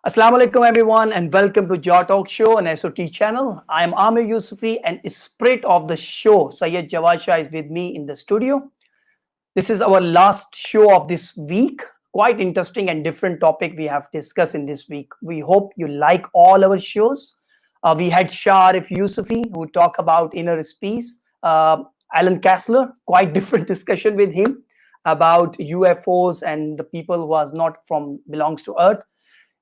Assalamu alaikum everyone and welcome to JAH Talk Show on SOT channel. I am Amir Yusufi and spirit of the show, SOT.JAH is with me in the studio. This is our last show of this week. Quite interesting and different topic we have discussed in this week. We hope you like all our shows. We had Sharif Yusufi who talk about inner peace. Alan Kessler, quite different discussion with him about UFOs and the people who are not from belongs to Earth.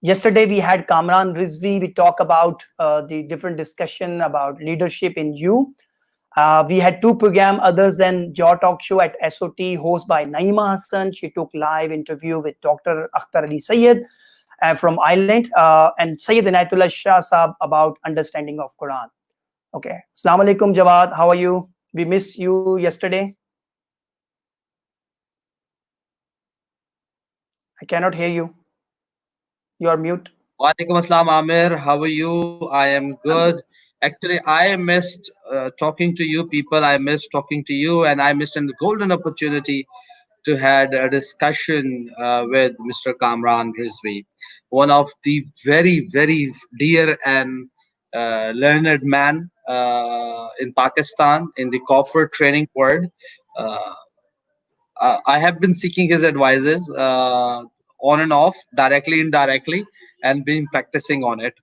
Yesterday we had Kamran Rizvi. We talk about the different discussion about leadership in you. We had two programs others than JAH Talk Show at SOT, hosted by Naima Hassan. She took live interview with Dr. Akhtar Ali Syed from Ireland and Syed Inayatullah Shah Saab about understanding of Quran. Okay. Assalamu alaikum, Jawad. How are you? We missed you yesterday. I cannot hear you. You are mute. Walaikum assalam, Amir. How are you? I am good. Actually, I missed talking to you people. I missed talking to you, and I missed a golden opportunity to had a discussion with Mr. Kamran Rizvi, one of the very, very dear and learned man in Pakistan in the corporate training world. Uh, I have been seeking his advices on and off, directly, indirectly, and been practicing on it.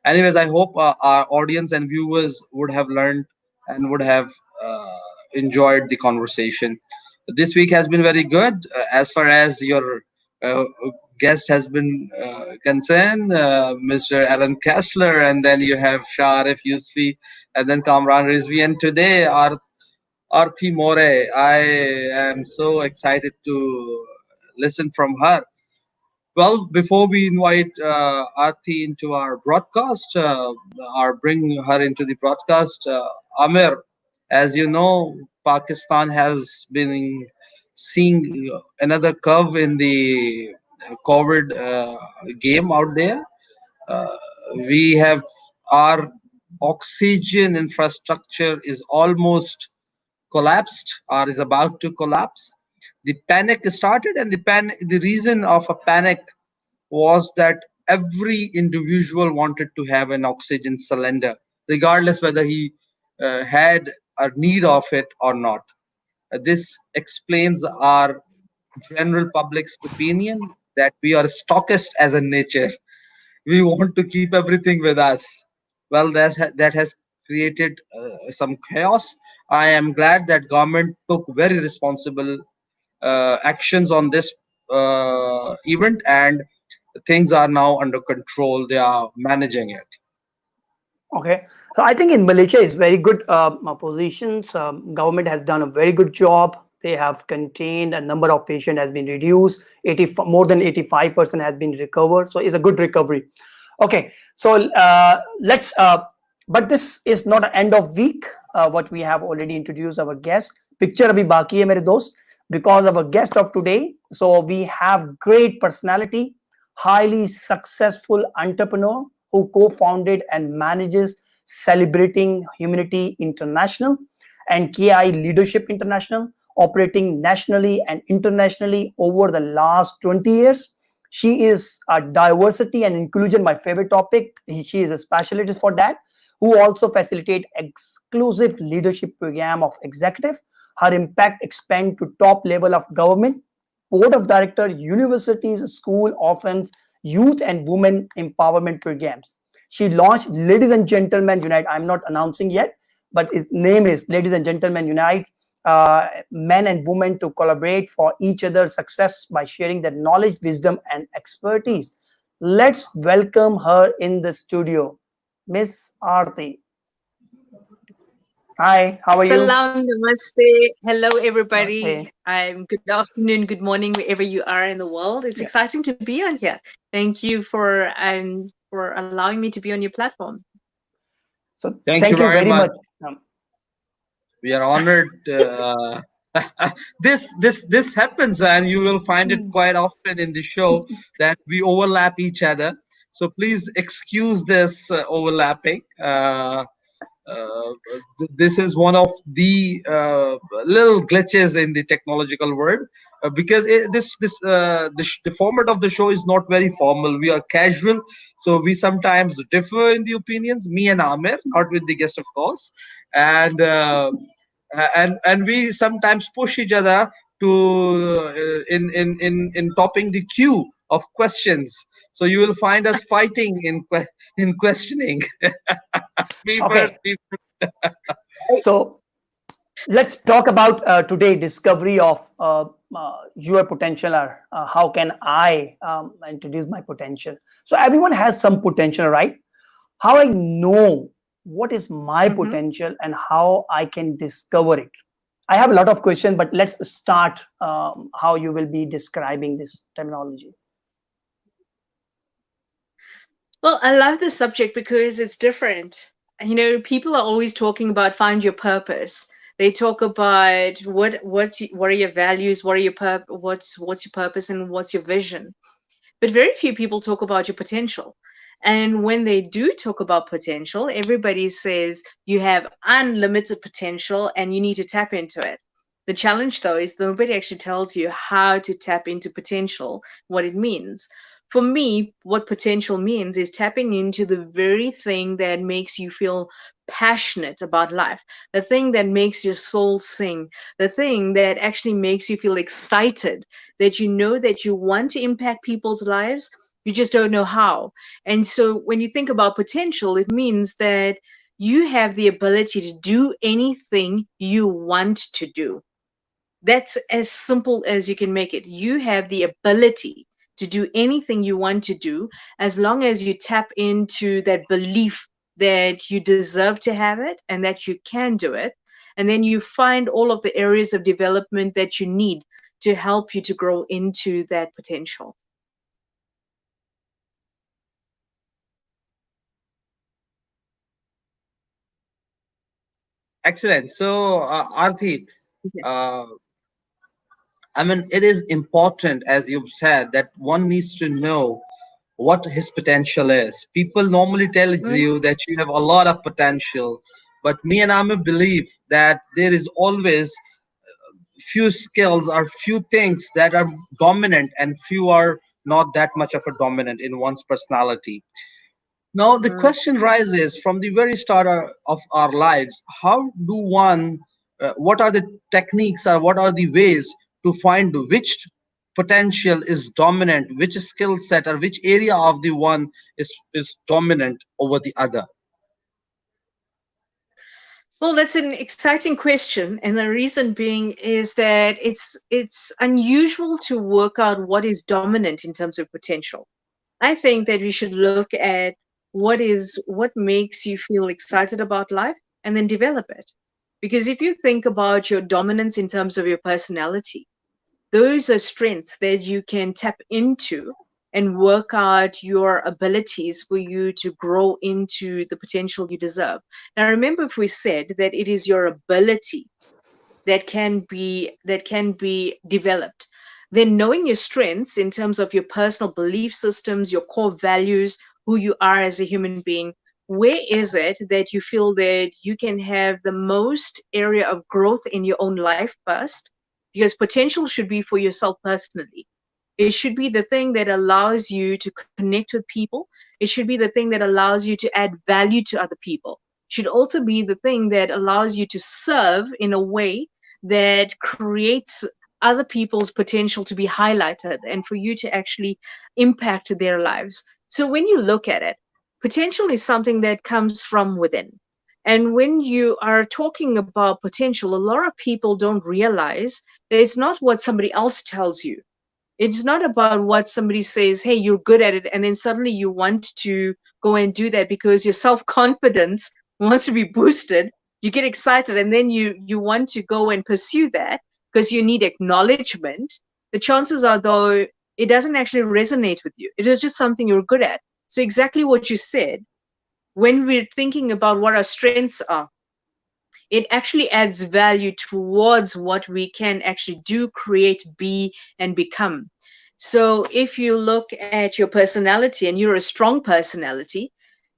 Anyways, I hope our audience and viewers would have learned and would have enjoyed the conversation. This week has been very good as far as your uh, guest has been concerned, Mr. Alan Kessler, and then you have Sharif Yusfi, and then Kamran Rizvi, and today our Arthie Moore. I am so excited to listen from her. Well, before we invite Arti into our broadcast, or bring her into the broadcast, Amir, as you know, Pakistan has been seeing another curve in the COVID game out there. Uh, we have our oxygen infrastructure is almost collapsed or is about to collapse. The panic started, and the reason of a panic was that every individual wanted to have an oxygen cylinder, regardless whether he had a need of it or not. This explains our general public's opinion that we are stockist as a nature. We want to keep everything with us. Well, that has created some chaos. I am glad that government took very responsible actions on this event, and things are now under control. They are managing it. Okay, so I think in Malaysia is very good positions. Government has done a very good job. They have contained a number of patients has been reduced. More than 85% has been recovered. So it's a good recovery. Okay, so let's. But this is not an end of week. What we have already introduced our guest. Picture abhi baki hai mere dost, because of our guest of today. So we have great personality, highly successful entrepreneur who co-founded and manages Celebrating Humanity International and KI Leadership International, operating nationally and internationally over the last 20 years. She is a diversity and inclusion, my favorite topic. She is a specialist for that, who also facilitate exclusive leadership program of executive. Her impact expand to top level of government, board of director, universities, school, orphans, youth and women empowerment programs. She launched Ladies and Gentlemen Unite. I'm not announcing yet, but its name is Ladies and Gentlemen Unite. Men and women to collaborate for each other's success by sharing their knowledge, wisdom, and expertise. Let's welcome her in the studio, Miss Arthie. Hi, how are you? Salam, namaste. Hello, everybody. Namaste. Good afternoon, good morning, wherever you are in the world. It's exciting to be on here. Thank you for allowing me to be on your platform. So thank you very much. We are honored. This happens, and you will find it quite often in the show that we overlap each other. So please excuse this overlapping. Uh, this is one of the little glitches in the technological world, because the format of the show is not very formal. We are casual, so we sometimes differ in the opinions. Me and Amir, not with the guest, of course, and we sometimes push each other to in topping the queue of questions. So you will find us fighting in questioning. Me first. Okay, so let's talk about today discovery of your potential, or how can I introduce my potential. So everyone has some potential, right? How I know what is my Mm-hmm. potential and how I can discover it. I have a lot of questions, but let's start how you will be describing this terminology. Well, I love this subject because it's different. You know, people are always talking about find your purpose. They talk about what are your values, what are your what's your purpose, and what's your vision. But very few people talk about your potential. And when they do talk about potential, everybody says you have unlimited potential and you need to tap into it. The challenge, though, is nobody actually tells you how to tap into potential, what it means. For me, what potential means is tapping into the very thing that makes you feel passionate about life, the thing that makes your soul sing, the thing that actually makes you feel excited, that you know that you want to impact people's lives, you just don't know how. And so when you think about potential, it means that you have the ability to do anything you want to do. That's as simple as you can make it. You have the ability to do anything you want to do, as long as you tap into that belief that you deserve to have it and that you can do it. And then you find all of the areas of development that you need to help you to grow into that potential. Excellent. So, Arthi, Yeah. uh, I mean, it is important, as you've said, that one needs to know what his potential is. People normally tells Mhm. you that you have a lot of potential, but me and Amir believe that there is always few skills or few things that are dominant, and few are not that much of a dominant in one's personality. Now, the Mm. question rises from the very start of our lives: how do one, what are the techniques or what are the ways to find which potential is dominant, which skill set or which area of the one is dominant over the other? Well, that's an exciting question, and the reason being is that it's unusual to work out what is dominant in terms of potential. I think that we should look at what makes you feel excited about life and then develop it. Because if you think about your dominance in terms of your personality, those are strengths that you can tap into and work out your abilities for you to grow into the potential you deserve. Now, remember, if we said that it is your ability that can be developed, then knowing your strengths in terms of your personal belief systems, your core values, who you are as a human being, where is it that you feel that you can have the most area of growth in your own life first? Because potential should be for yourself personally. It should be the thing that allows you to connect with people. It should be the thing that allows you to add value to other people. It should also be the thing that allows you to serve in a way that creates other people's potential to be highlighted and for you to actually impact their lives. So when you look at it, potential is something that comes from within. And when you are talking about potential, a lot of people don't realize that it's not what somebody else tells you. It's not about what somebody says, hey, you're good at it, and then suddenly you want to go and do that because your self-confidence wants to be boosted. You get excited and then you want to go and pursue that because you need acknowledgement. The chances are, though, it doesn't actually resonate with you. It is just something you're good at. So exactly what you said, when we're thinking about what our strengths are, it actually adds value towards what we can actually do, create, be, and become. So if you look at your personality and you're a strong personality,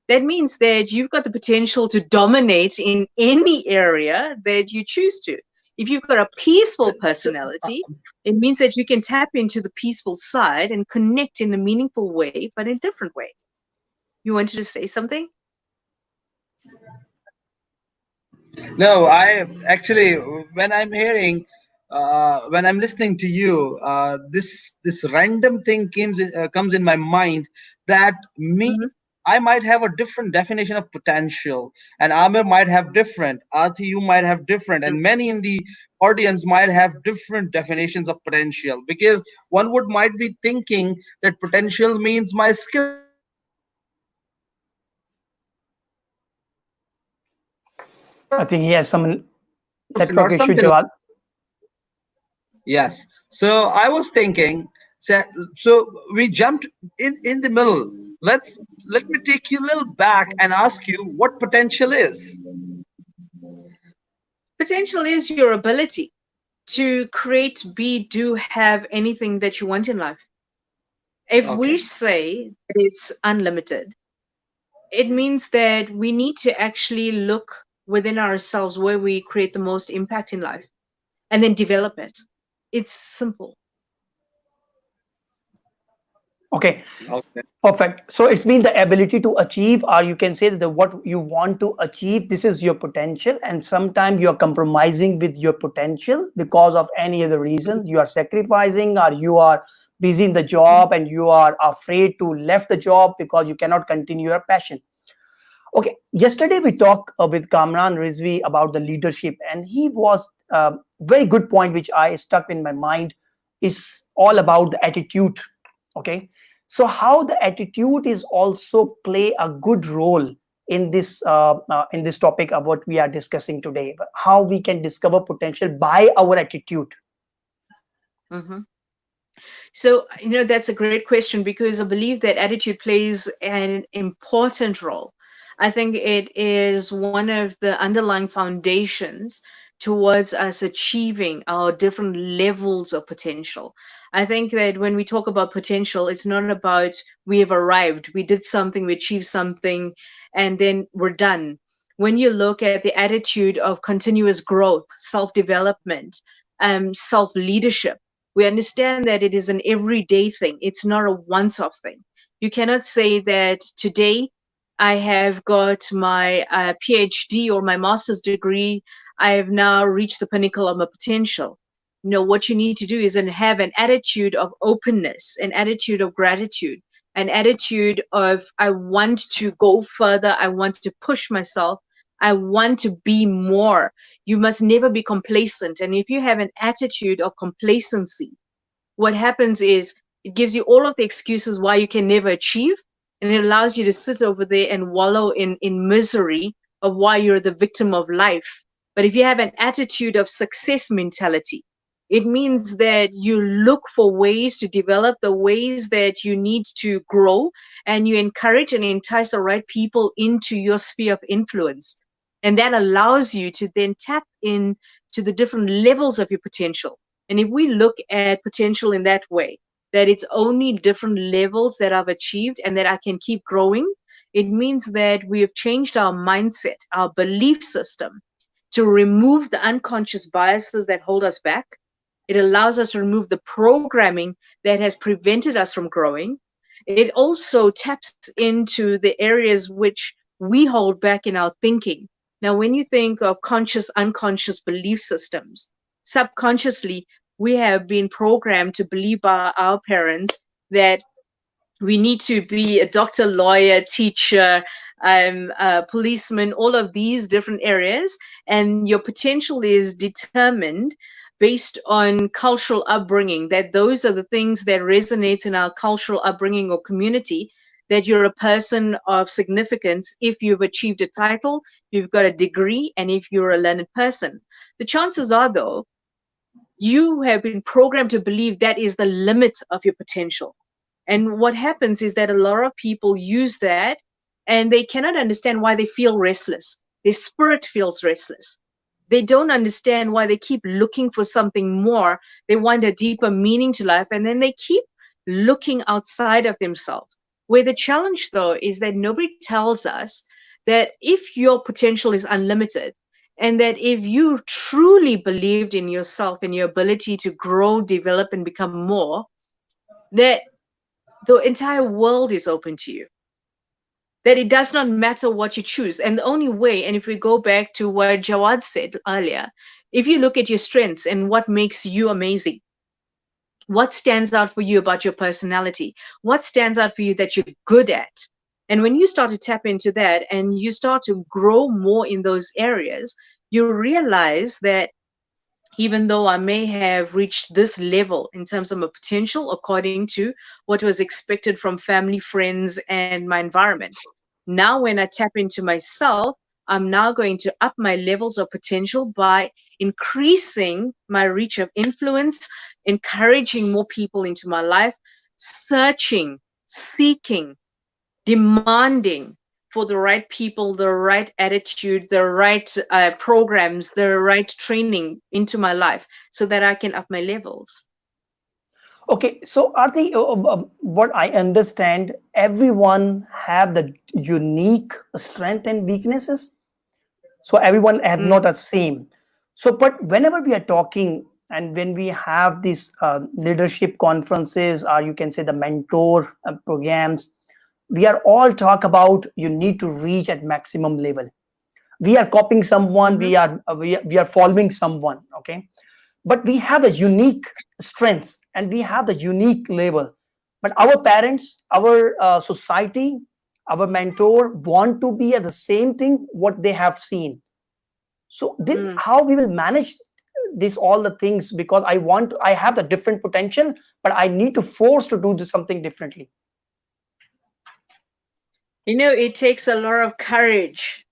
that means that you've got the potential to dominate in any area that you choose to. If you've got a peaceful So, personality, it means that you can tap into the peaceful side and connect in a meaningful way, but in a different way. You wanted to say something? no, I actually, when I'm hearing, when I'm listening to you, this random thing comes in my mind that me, Mhm. I might have a different definition of potential, and Amir might have different, Arthi, you might have different, and many in the audience might have different definitions of potential, because one would might be thinking that potential means my skill set, my ability, my I think he has some or network issue, something. Jawad. Yes. So I was thinking, so we jumped in the middle. Let me take you a little back and ask you what potential is. Potential is your ability to create, be, do, have anything that you want in life. If we Okay. say that it's unlimited, it means that we need to actually look within ourselves where we create the most impact in life and then develop it. It's simple. Okay, Okay. perfect. So it's been the ability to achieve, or you can say that what you want to achieve, this is your potential. And sometimes you are compromising with your potential because of any other reason. You are sacrificing, or you are busy in the job and you are afraid to left the job because you cannot continue your passion. Okay, yesterday we talked with Kamran Rizvi about the leadership, and he was very good point which I stuck in my mind is all about the attitude. Okay, so how the attitude is also play a good role in this topic of what we are discussing today. How we can discover potential by our attitude. Hmm. So, that's a great question because I believe that attitude plays an important role. I think it is one of the underlying foundations towards us achieving our different levels of potential. I think that when we talk about potential, it's not about we have arrived, we did something, we achieved something, and then we're done. When you look at the attitude of continuous growth, self development, self leadership, we understand that it is an everyday thing. It's not a once off thing. You cannot say that today I have got my PhD or my master's degree. I have now reached the pinnacle of my potential. No, what you need to do is have an attitude of openness, an attitude of gratitude, an attitude of I want to go further. I want to push myself. I want to be more. You must never be complacent. And if you have an attitude of complacency, what happens is it gives you all of the excuses why you can never achieve, and it allows you to sit over there and wallow in misery of why you're the victim of life. But if you have an attitude of success mentality, it means that you look for ways to develop the ways that you need to grow, and you encourage and entice the right people into your sphere of influence. And that allows you to then tap in to the different levels of your potential. And if we look at potential in that way, that it's only different levels that I've achieved and that I can keep growing, it means that we have changed our mindset, our belief system to remove the unconscious biases that hold us back. It allows us to remove the programming that has prevented us from growing. It also taps into the areas which we hold back in our thinking. Now, when you think of conscious, unconscious belief systems, subconsciously, we have been programmed to believe by our parents that we need to be a doctor, lawyer, teacher, policeman, all of these different areas. And your potential is determined based on cultural upbringing, that those are the things that resonate in our cultural upbringing or community, that you're a person of significance if you've achieved a title, you've got a degree, and if you're a learned person. The chances are, though, you have been programmed to believe that is the limit of your potential. And what happens is that a lot of people use that and they cannot understand why they feel restless. Their spirit feels restless. They don't understand why they keep looking for something more. They want a deeper meaning to life, and then they keep looking outside of themselves. Where the challenge, though, is that nobody tells us that if your potential is unlimited, and that if you truly believed in yourself and your ability to grow, develop, and become more, that the entire world is open to you. That it does not matter what you choose. And the only way, and if we go back to what Jawad said earlier, if you look at your strengths and what makes you amazing, what stands out for you about your personality, what stands out for you that you're good at, and when you start to tap into that and you start to grow more in those areas, you realize that even though I may have reached this level in terms of my potential according to what was expected from family, friends, and my environment, now when I tap into myself, I'm now going to up my levels of potential by increasing my reach of influence, encouraging more people into my life, searching, seeking, demanding for the right people, the right attitude, the right programs, the right training into my life so that I can up my levels. Okay, so Arti, what I understand, everyone have the unique strength and weaknesses. So everyone has Mm, not the same. So, but whenever we are talking and when we have these leadership conferences, or you can say the mentor programs, we are all talk about you need to reach at maximum level. We are copying someone, mhm, we are following someone. Okay, but we have the unique strengths and we have the unique level. But our parents, our society, our mentor want to be at the same thing what they have seen. So mm. how we will manage this all the things, because I have the different potential, but I need to force to do something differently. You know, it takes a lot of courage,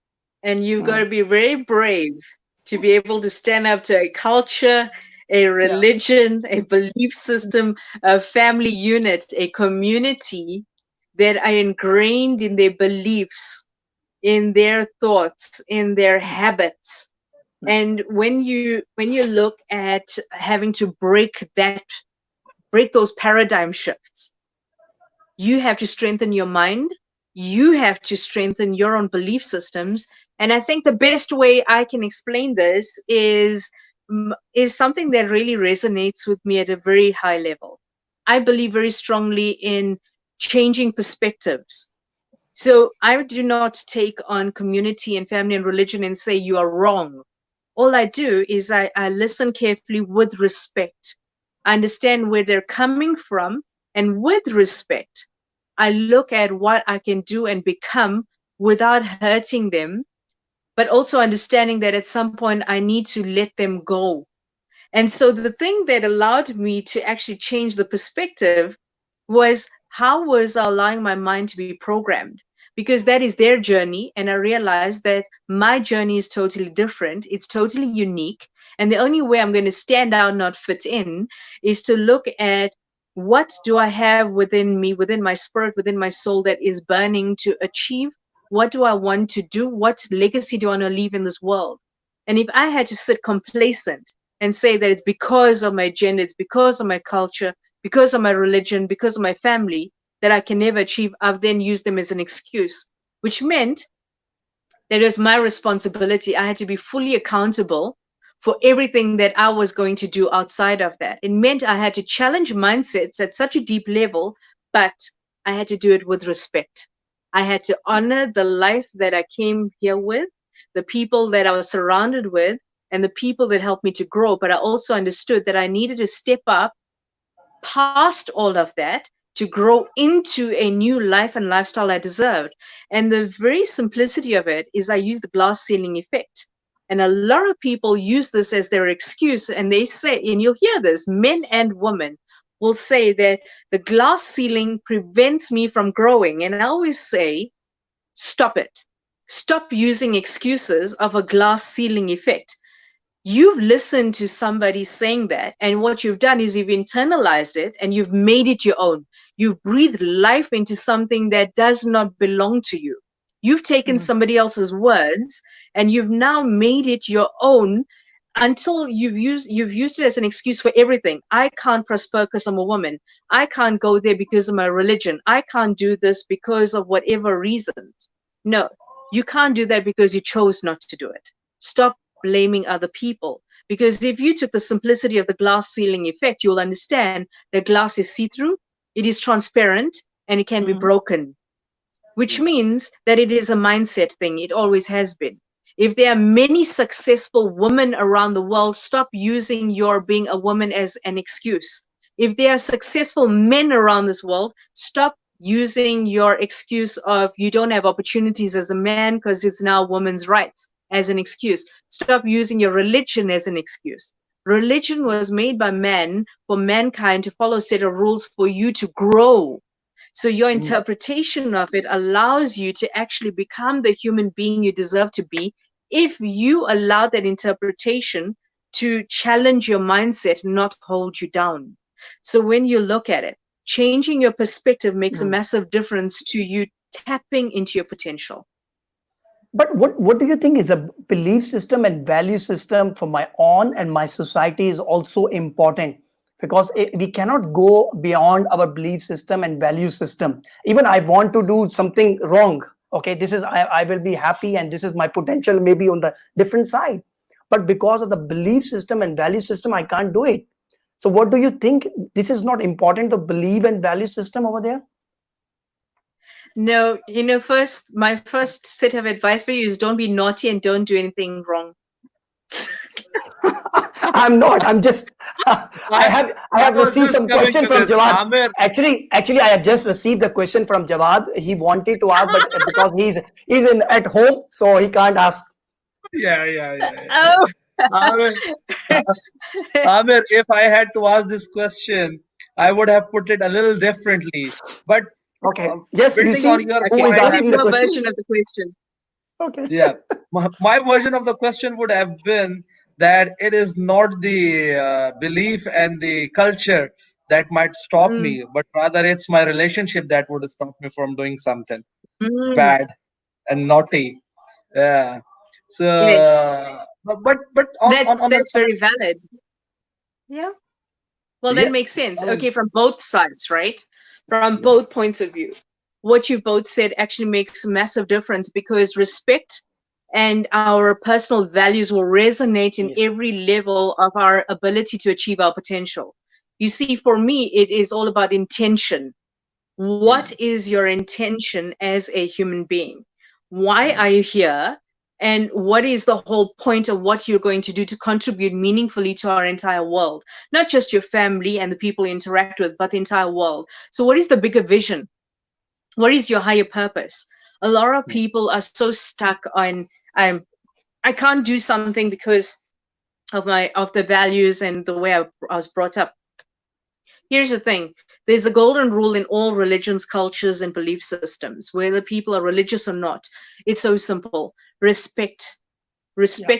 and you've got Mm. to be very brave to be able to stand up to a culture, a Yeah. religion, a belief system, a family unit, a community that are ingrained in their beliefs, in their thoughts, in their habits. And when you look at having to break those paradigm shifts, you have to strengthen your mind, you have to strengthen your own belief systems. And I think the best way I can explain this is something that really resonates with me at a very high level. I believe very strongly in changing perspectives. So I do not take on community and family and religion and say you are wrong. All I do is I listen carefully with respect. I understand where they're coming from, and with respect, I look at what I can do and become without hurting them, but also understanding that at some point I need to let them go. And so the thing that allowed me to actually change the perspective was, how was I allowing my mind to be programmed? Because that is their journey. And I realized that my journey is totally different. It's totally unique. And the only way I'm going to stand out, not fit in, is to look at what do I have within me, within my spirit, within my soul that is burning to achieve? What do I want to do? What legacy do I want to leave in this world? And if I had to sit complacent and say that it's because of my gender, it's because of my culture, because of my religion, because of my family, that I can never achieve, I've then used them as an excuse, which meant that it was my responsibility. I had to be fully accountable for everything that I was going to do outside of that. It meant I had to challenge mindsets at such a deep level, but I had to do it with respect. I had to honor the life that I came here with, the people that I was surrounded with, and the people that helped me to grow. But I also understood that I needed to step up past all of that to grow into a new life and lifestyle I deserved. And the very simplicity of it is I use the glass ceiling effect. And a lot of people use this as their excuse. And they say, and you'll hear this, men and women will say that the glass ceiling prevents me from growing. And I always say, stop it. Stop using excuses of a glass ceiling effect. You've listened to somebody saying that, and what you've done is you've internalized it and you've made it your own. You've breathed life into something that does not belong to you. You've taken Mm. somebody else's words and you've now made it your own, until you've used it as an excuse for everything. I can't prosper because I'm a woman. I can't go there because of my religion. I can't do this because of whatever reasons. No, you can't do that because you chose not to do it. Stop blaming other people. Because if you took the simplicity of the glass ceiling effect, you'll understand that glass is see-through, it is transparent, and it can be broken, which means that it is a mindset thing. It always has been. If there are many successful women around the world, stop using your being a woman as an excuse. If there are successful men around this world, stop using your excuse of you don't have opportunities as a man because it's now women's rights as an excuse. Stop using your religion as an excuse. Religion was made by man for mankind to follow a set of rules for you to grow. So your interpretation of it allows you to actually become the human being you deserve to be if you allow that interpretation to challenge your mindset, not hold you down. So when you look at it, changing your perspective makes a massive difference to you tapping into your potential. But what do you think is a belief system and value system for my own and my society is also important? Because we cannot go beyond our belief system and value system. Even I want to do something wrong. Okay, this is I will be happy and this is my potential maybe on the different side. But because of the belief system and value system, I can't do it. So what do you think? This is not important to believe and value system over there? No, my first set of advice for you is don't be naughty and don't do anything wrong. I'm not. I'm just. I have was received just some coming question to from this. Jawad. Amir, Actually, I have just received the question from Jawad. He wanted to ask, but because he's in at home, so he can't ask. yeah. Oh, Amir, Amir, if I had to ask this question, I would have put it a little differently. But Okay. uh, Yes, you building on see your who okay. is point, What is asking the your question. version of the question? Okay. yeah, my version of the question would have been that it is not the belief and the culture that might stop Mm, me, but rather it's my relationship that would stop me from doing something mm, bad and naughty. Yeah. So, yes, but that's on the that's very valid. Yeah. Well, that yeah, makes sense. I mean, Okay, from both sides, right? From both points of view. What you both said actually makes a massive difference because respect and our personal values will resonate in Yes. every level of our ability to achieve our potential. You see, for me, it is all about intention. What is your intention as a human being? Why are you here? And what is the whole point of what you're going to do to contribute meaningfully to our entire world? Not just your family and the people you interact with, but the entire world. So, what is the bigger vision? What is your higher purpose? A lot of people are so stuck on, I can't do something because of the values and the way I was brought up. Here's the thing. There's a golden rule in all religions, cultures, and belief systems, whether people are religious or not. It's so simple. Respect,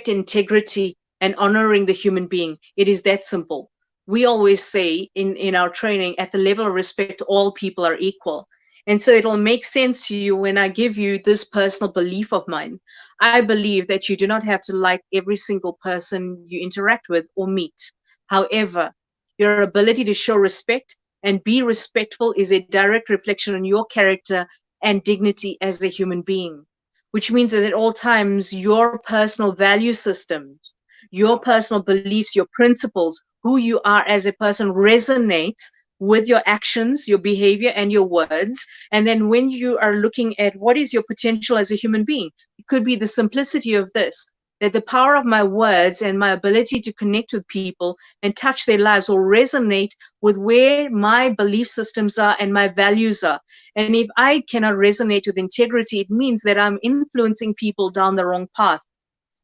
integrity, and honoring the human being. It is that simple. We always say in our training, at the level of respect, all people are equal. And so it'll make sense to you when I give you this personal belief of mine. I believe that you do not have to like every single person you interact with or meet. However, your ability to show respect and be respectful is a direct reflection on your character and dignity as a human being, which means that at all times, your personal value systems, your personal beliefs, your principles, who you are as a person resonates with your actions, your behavior, and your words. And then when you are looking at what is your potential as a human being, it could be the simplicity of this, that the power of my words and my ability to connect with people and touch their lives will resonate with where my belief systems are and my values are. And if I cannot resonate with integrity, it means that I'm influencing people down the wrong path.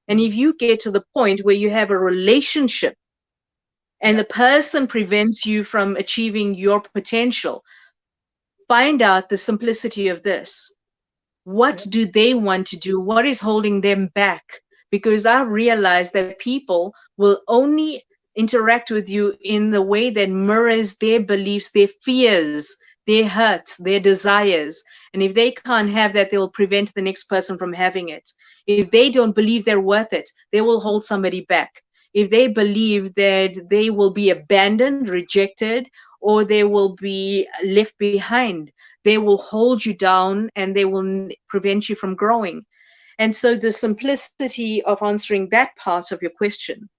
And if you get to the point where you have a relationship and the person prevents you from achieving your potential, find out the simplicity of this. What do they want to do? What is holding them back? Because I realized that people will only interact with you in the way that mirrors their beliefs, their fears, their hurts, their desires. And if they can't have that, they will prevent the next person from having it. If they don't believe they're worth it, they will hold somebody back. if they believe that they will be abandoned, rejected, or they will be left behind, they will hold you down and they will prevent you from growing. And so the simplicity of answering that part of your question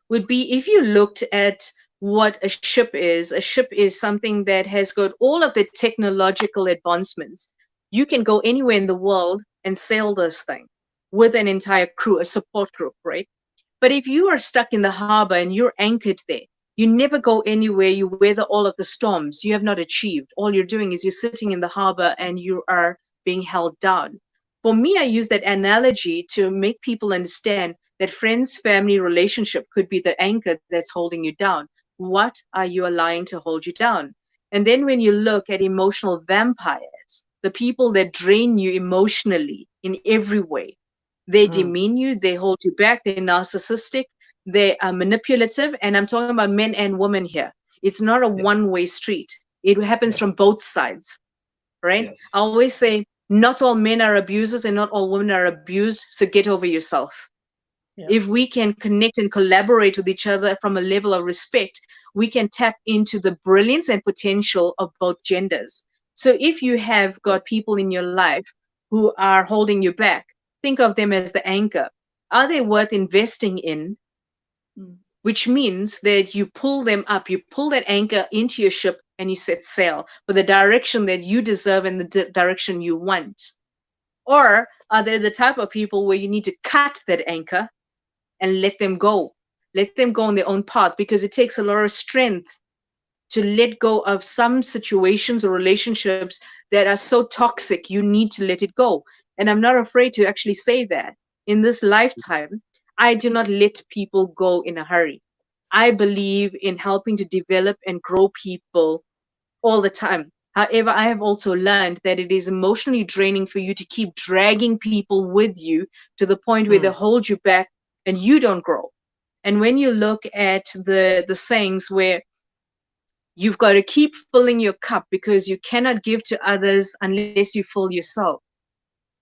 would be, if you looked at what a ship is something that has got all of the technological advancements. You can go anywhere in the world and sail this thing with an entire crew, a support group, right? But if you are stuck in the harbor and you're anchored there, you never go anywhere, you weather all of the storms, you have not achieved. All you're doing is you're sitting in the harbor and you are being held down. For me, I use that analogy to make people understand that friends, family, relationship could be the anchor that's holding you down. What are you allowing to hold you down? And then when you look at emotional vampires, the people that drain you emotionally in every way, they demean you, they hold you back, they're narcissistic, they are manipulative. And I'm talking about men and women here. It's not a Yeah. one-way street. It happens Yes. from both sides, right? Yes. I always say, not all men are abusers and not all women are abused. So get over yourself. Yeah. If we can connect and collaborate with each other from a level of respect, we can tap into the brilliance and potential of both genders. So if you have got people in your life who are holding you back, think of them as the anchor. Are they worth investing in? Which means that you pull them up, you pull that anchor into your ship and you set sail for the direction that you deserve and the direction you want. Or are they the type of people where you need to cut that anchor and let them go? Let them go on their own path, because it takes a lot of strength to let go of some situations or relationships that are so toxic. You need to let it go. And I'm not afraid to actually say that. In this lifetime, I do not let people go in a hurry. I believe in helping to develop and grow people all the time. However, I have also learned that it is emotionally draining for you to keep dragging people with you to the point where they hold you back and you don't grow. And when you look at the sayings where you've got to keep filling your cup because you cannot give to others unless you fill yourself.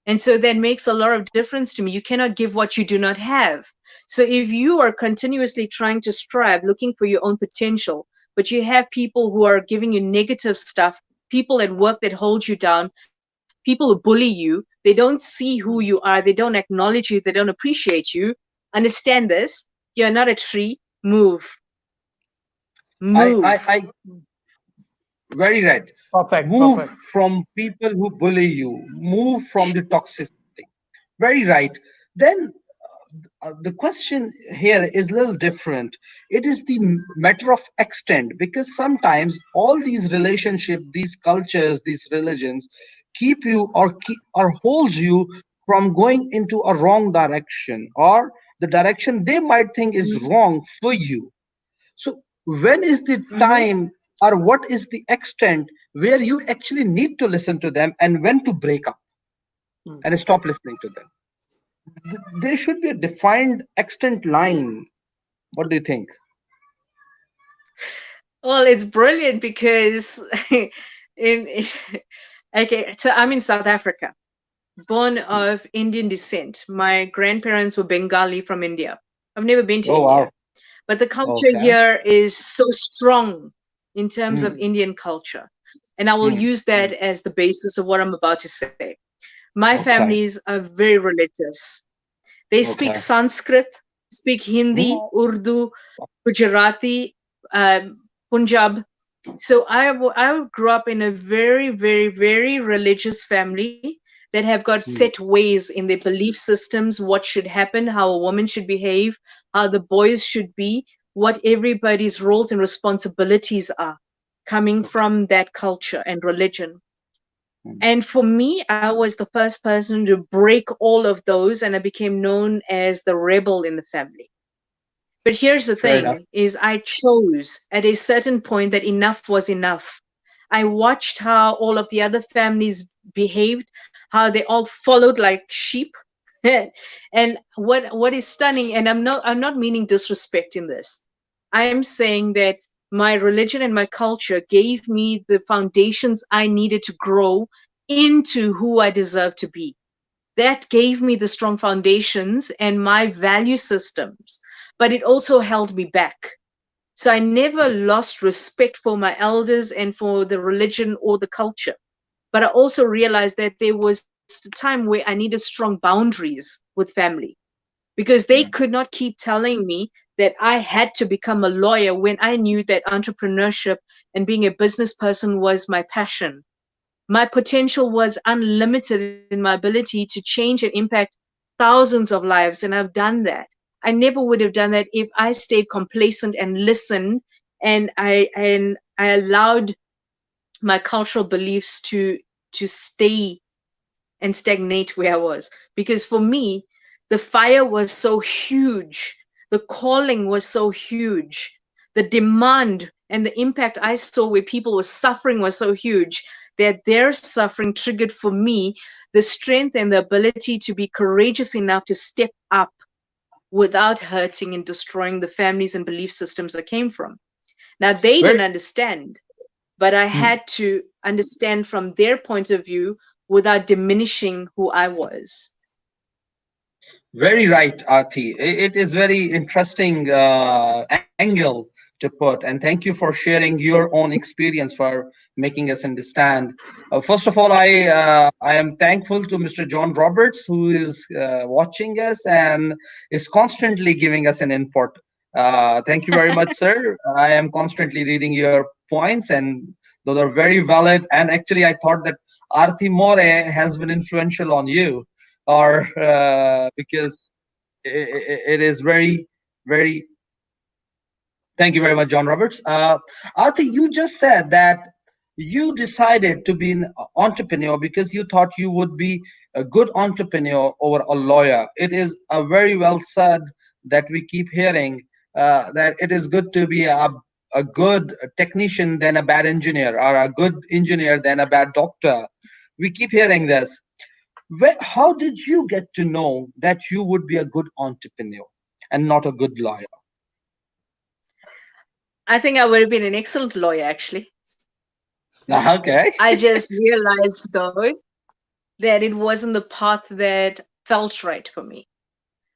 And so that makes a lot of difference to me. You cannot give what you do not have. So if you are continuously trying to strive, looking for your own potential, but you have people who are giving you negative stuff, people at work that hold you down, people who bully you, they don't see who you are, they don't acknowledge you, they don't appreciate you, understand this. You're not a tree. Move. I Move. very right. Perfect. Move Perfect. from people who bully you. Move from the toxicity. Very right. Then the question here is a little different. It is the matter of extent, because sometimes all these relationships, these cultures, these religions keep or holds you from going into a wrong direction, or the direction they might think is wrong for you. So when is the time, or what is the extent where you actually need to listen to them, and when to break up and stop listening to them? There should be a defined extent line. What do you think? Well, it's brilliant because in okay, so I'm in South Africa, born of Indian descent. My grandparents were Bengali from India. I've never been to Oh wow. India, but the culture Okay. here is so strong in terms of Hmm. Indian culture. And I will Hmm. use that as the basis of what I'm about to say. My Okay. families are very religious. They speak Okay. Sanskrit, speak Hindi, Hmm. Urdu, Gujarati, Punjab. So I grew up in a very, very, very religious family that have got set Hmm. ways in their belief systems, what should happen, how a woman should behave, how the boys should be, what everybody's roles and responsibilities are, coming Okay. from that culture and religion. Hmm. And for me, I was the first person to break all of those, and I became known as the rebel in the family. But here's the Fair enough. thing is I chose at a certain point that enough was enough. I watched how all of the other families behaved, how they all followed like sheep. And what is stunning, and I'm not meaning disrespect in this. I'm saying that my religion and my culture gave me the foundations I needed to grow into who I deserve to be. That gave me the strong foundations and my value systems but it also held me back. So I never lost respect for my elders and for the religion or the culture. But I also realized that there was a time where I needed strong boundaries with family, because they Mm. could not keep telling me that I had to become a lawyer when I knew that entrepreneurship and being a business person was my passion. My potential was unlimited in my ability to change and impact thousands of lives, and I've done that. I never would have done that if I stayed complacent and listened, and I allowed my cultural beliefs to stay and stagnate where I was. Because for me, the fire was so huge, the calling was so huge, the demand and the impact I saw where people were suffering was so huge that their suffering triggered for me the strength and the ability to be courageous enough to step up without hurting and destroying the families and belief systems I came from. Now, they Very, didn't understand, but I hmm, had to understand from their point of view without diminishing who I was. very right, Arti. It is very interesting angle to put, and thank you for sharing your own experience for making us understand. First of all, I am thankful to Mr. John Roberts, who is watching us and is constantly giving us an input. Thank you very much, sir. I am constantly reading your points, and those are very valid. And actually, I thought that Arti More has been influential on you, or because it is very, very. Thank you very much, John Roberts. Arti, you just said that you decided to be an entrepreneur because you thought you would be a good entrepreneur over a lawyer. It is a very well said that we keep hearing that it is good to be a good technician than a bad engineer, or a good engineer than a bad doctor. We keep hearing this. How did you get to know that you would be a good entrepreneur and not a good lawyer? I think I would have been an excellent lawyer, actually. Okay. I just realized, though, that it wasn't the path that felt right for me.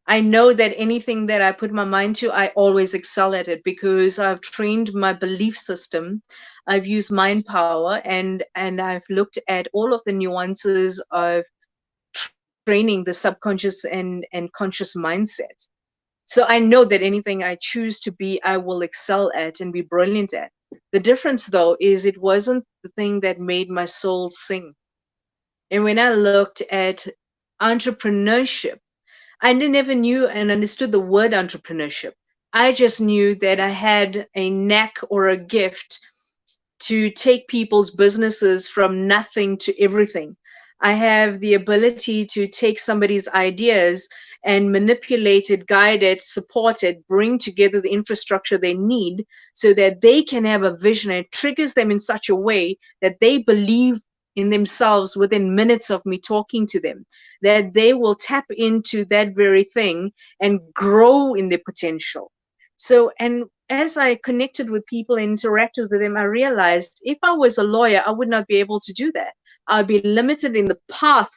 I know that anything that I put my mind to, I always excel at it because I've trained my belief system. I've used mind power, and I've looked at all of the nuances of training the subconscious and conscious mindset. So I know that anything I choose to be, I will excel at and be brilliant at. The difference, though, is it wasn't the thing that made my soul sing. And when I looked at entrepreneurship, I never knew and understood the word entrepreneurship. I just knew that I had a knack or a gift to take people's businesses from nothing to everything. I have the ability to take somebody's ideas and manipulate it, guide it, support it, bring together the infrastructure they need so that they can have a vision. It triggers them in such a way that they believe in themselves within minutes of me talking to them, that they will tap into that very thing and grow in their potential. So, and as I connected with people and interacted with them, I realized if I was a lawyer, I would not be able to do that. I'd be limited in the path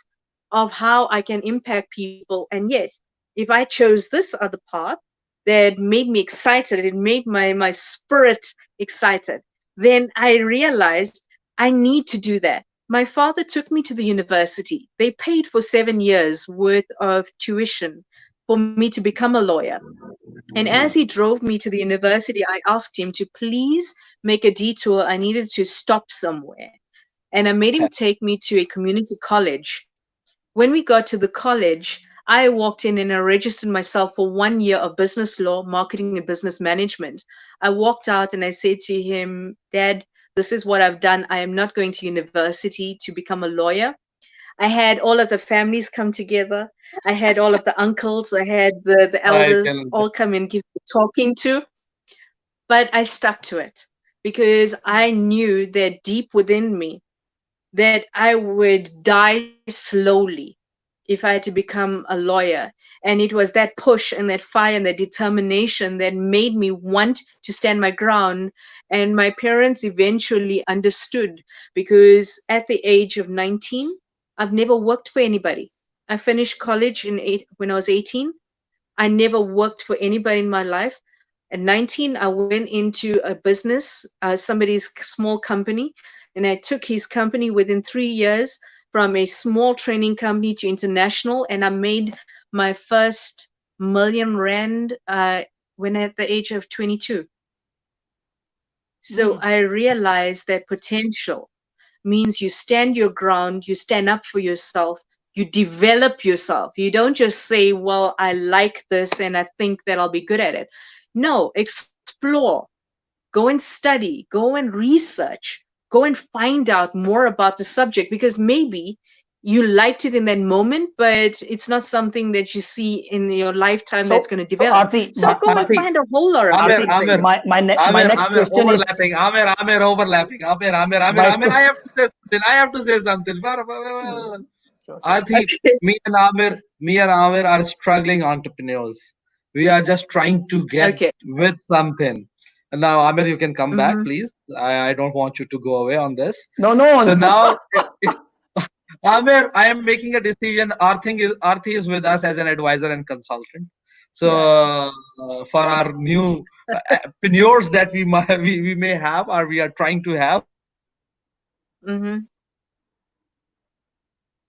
of how I can impact people. And yet, if I chose this other path that made me excited, it made my spirit excited, then I realized I need to do that. My father took me to the university. They paid for 7 years worth of tuition for me to become a lawyer. And as he drove me to the university, I asked him to please make a detour. I needed to stop somewhere. And I made him take me to a community college. When we got to the college, I walked in and I registered myself for 1 year of business law, marketing, and business management. I walked out and I said to him, Dad, this is what I've done. I am not going to university to become a lawyer. I had all of the families come together. I had all of the uncles. I had the I elders can. all come and give me talking to. But I stuck to it because I knew that deep within me that I would die slowly if I had to become a lawyer. And it was that push and that fire and that determination that made me want to stand my ground. And my parents eventually understood because at the age of 19, I've never worked for anybody. I finished college when I was 18. I never worked for anybody in my life. At 19, I went into a business, somebody's small company, and I took his company within 3 years from a small training company to international, and I made my first million rand when at the age of 22. So Mm. I realized that potential means you stand your ground, you stand up for yourself, you develop yourself. You don't just say, well, I like this and I think that I'll be good at it. No, explore, go and study, go and research, go and find out more about the subject, because maybe you liked it in that moment, but it's not something that you see in your lifetime that's So, going to so develop. Arti, So go and Arti, find a whole lot of Amir, different Arti, Amir, things. my Amir, next Amir, question is overlapping. Amir, overlapping. Amir. my. I have to say something. I have to say something. Sure, sure. Arthi, Okay. Me and Amir are struggling entrepreneurs. We are just trying to get Okay. with something. And now, Amir, you can come back, Mm-hmm. please. I don't want you to go away on this. No, no, So no. now, Amir, I am making a decision. Arthi is with us as an advisor and consultant. So Yeah. for our new entrepreneurs that we may have, or we are trying to have. Mm-hmm.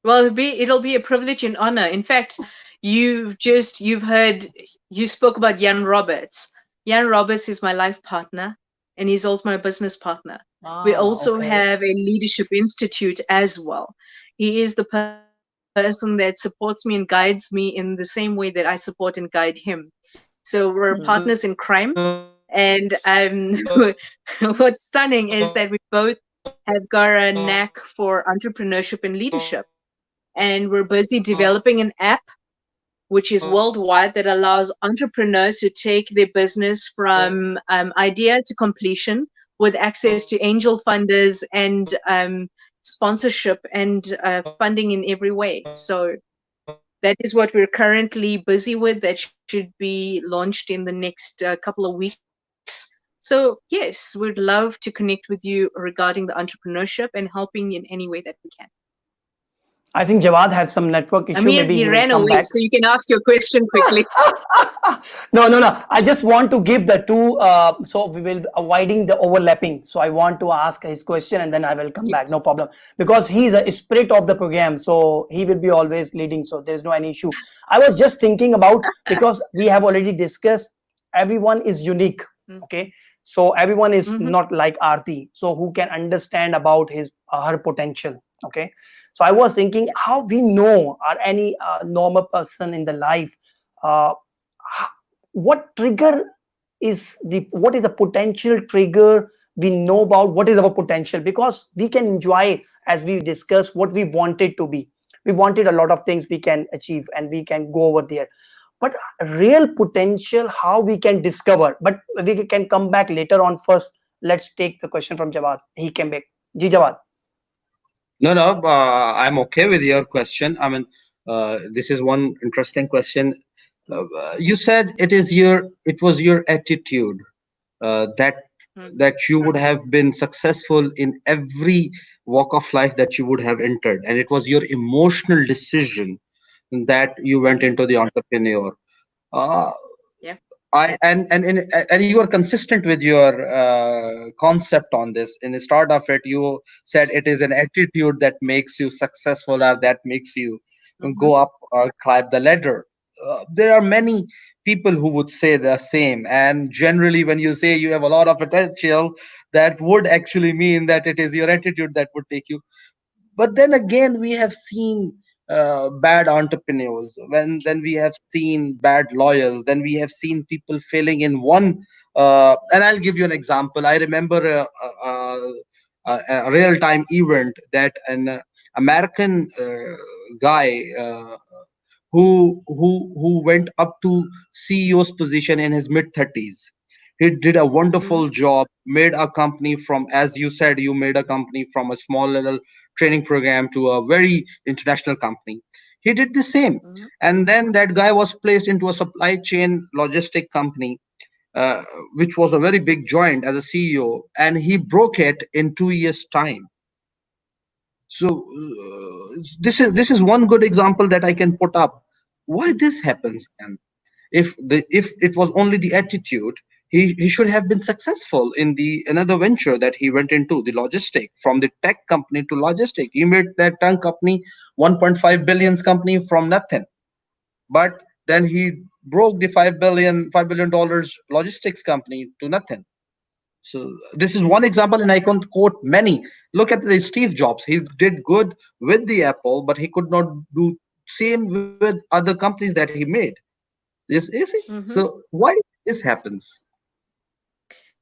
Well, it'll be a privilege and honor. In fact, you've heard, you spoke about Jan Roberts. Jan Roberts is my life partner, and he's also my business partner. We Ah, also okay. have a leadership institute as well. He is the person that supports me and guides me in the same way that I support and guide him. So we're partners in crime. So And what's stunning is that we both have got a knack for entrepreneurship and leadership, and we're busy developing an app which is worldwide that allows entrepreneurs to take their business from idea to completion with access to angel funders and sponsorship and funding in every way. So that is what we're currently busy with. That should be launched in the next couple of weeks. So yes, we'd love to connect with you regarding the entrepreneurship and helping in any way that we can. I think Jawad have some network issue. Amir, Maybe he he will ran come away, back. so you can ask your question quickly. No, no, no. I just want to give the two. So we will avoiding the overlapping. So I want to ask his question and then I will come back. No Yes. problem. Because he's a spirit of the program, so he will be always leading. So there's no any issue. I was just thinking about, because we have already discussed. Everyone is unique. Okay. So everyone is Mm-hmm. not like Arti. So who can understand about his her potential. Okay. So I was thinking Yeah. how we know, or any normal person in the life. Uh, what trigger is what is the potential trigger we know about what is our potential, because we can enjoy, as we discussed, what we wanted to be. We wanted a lot of things we can achieve and we can go over there, but real potential, how we can discover. But we can come back later on. First, let's take the question from Jawad. He came back. Ji Jawad. No, I'm okay with your question. I mean, this is one interesting question. You said it was your attitude that Mm. you would have been successful in every walk of life that you would have entered, and it was your emotional decision that you went Mm-hmm. into the entrepreneur. Uh, Yeah. and you are consistent with your concept on this. In the start of it, you said it is an attitude that makes you successful, or that makes you Mm-hmm. go up or climb the ladder. There are many people who would say the same, and generally when you say you have a lot of potential, that would actually mean that it is your attitude that would take you. But then again, we have seen bad entrepreneurs, when then we have seen bad lawyers, then we have seen people failing in one. And I'll give you an example. I remember a real time event that an American guy who went up to CEO's position in his mid 30s. He did a Mm-hmm. wonderful job, made a company from, as you said, you made a company from a small little training program to a very international company. He did the same. Mm-hmm. And then that guy was placed into a supply chain logistic company, uh, which was a very big joint as a CEO, and he broke it in 2 years' time. So this is one good example that I can put up. Why this happens then? If it was only the attitude, he should have been successful in the another venture that he went into, the logistic, from the tech company to logistic. He made that tech company 1.5 billions company from nothing. But then he broke the $5 billion logistics company to nothing. So this is one example, and I can quote many. Look at the Steve Jobs. He did good with the Apple, but he could not do same with other companies that he made. Yes, you see. Mm-hmm. So why this happens?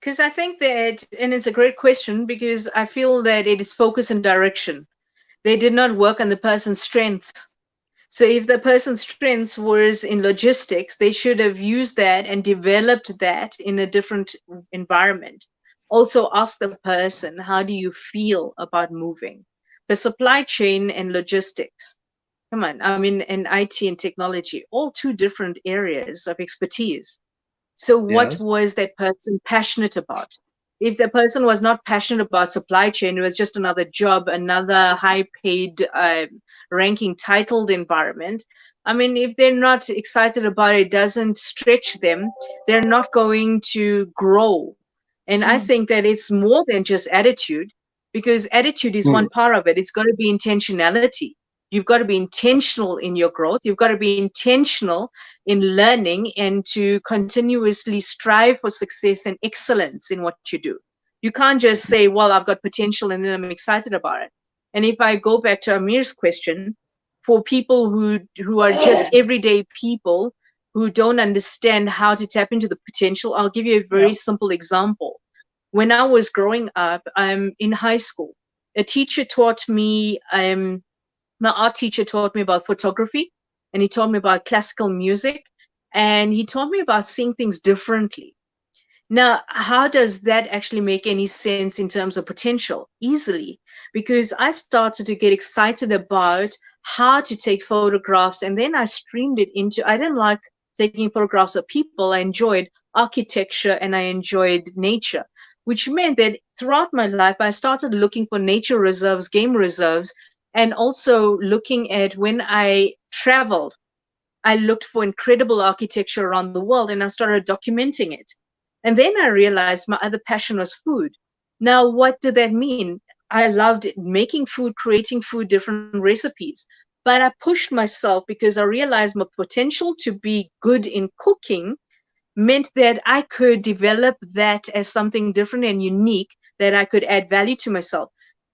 Because I think that, and it's a great question, because I feel that it is focus and direction. They did not work on the person's strengths. So if the person's strengths was in logistics, they should have used that and developed that in a different environment. Also ask the person, how do you feel about moving? The supply chain and logistics. Come on, I mean, and IT and technology, all two different areas of expertise. So, what Yes. was that person passionate about? If the person was not passionate about supply chain, it was just another job, another high paid, ranking titled environment. I mean, if they're not excited about it, doesn't stretch them, they're not going to grow. And I think that it's more than just attitude, because attitude is one Hmm. part of it. It's got to be intentionality. You've got to be intentional in your growth. You've got to be intentional in learning and to continuously strive for success and excellence in what you do. You can't just say, well, I've got potential and then I'm excited about it. And if I go back to Amir's question, for people who are just everyday people who don't understand how to tap into the potential, I'll give you a very simple example. When I was growing up, I'm in high school. A teacher taught me, my art teacher taught me about photography, and he taught me about classical music, and he taught me about seeing things differently. Now, how does that actually make any sense in terms of potential? Easily, because I started to get excited about how to take photographs, and then I streamed it into, I didn't like taking photographs of people. I enjoyed architecture and I enjoyed nature, which meant that throughout my life, I started looking for nature reserves, game reserves, and also looking at when I traveled. I looked for incredible architecture around the world and I started documenting it. And then I realized my other passion was food. Now, what did that mean? I loved it, making food, creating food, different recipes. But I pushed myself because I realized my potential to be good in cooking meant that I could develop that as something different and unique that I could add value to myself.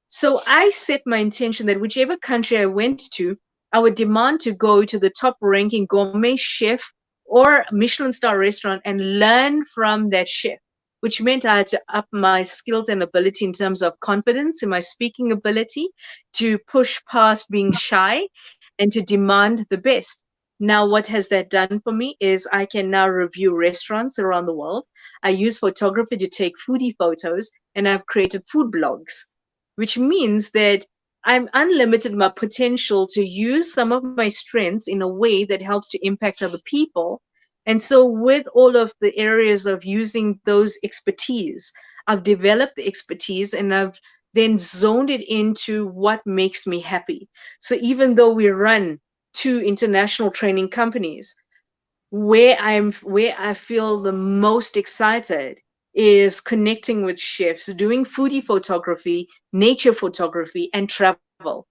So I set my intention that whichever country I went to, I would demand to go to the top ranking gourmet chef or Michelin star restaurant and learn from that chef, which meant I had to up my skills and ability in terms of confidence in my speaking ability, to push past being shy and to demand the best. Now, what has that done for me is I can now review restaurants around the world. I use photography to take foodie photos, and I've created food blogs, which means that I'm unlimited my potential to use some of my strengths in a way that helps to impact other people. And so, with all of the areas of using those expertise, I've developed the expertise and I've then zoned it into what makes me happy. So, even though we run two international training companies, where I feel the most excited is connecting with chefs, doing foodie photography, nature photography, and travel,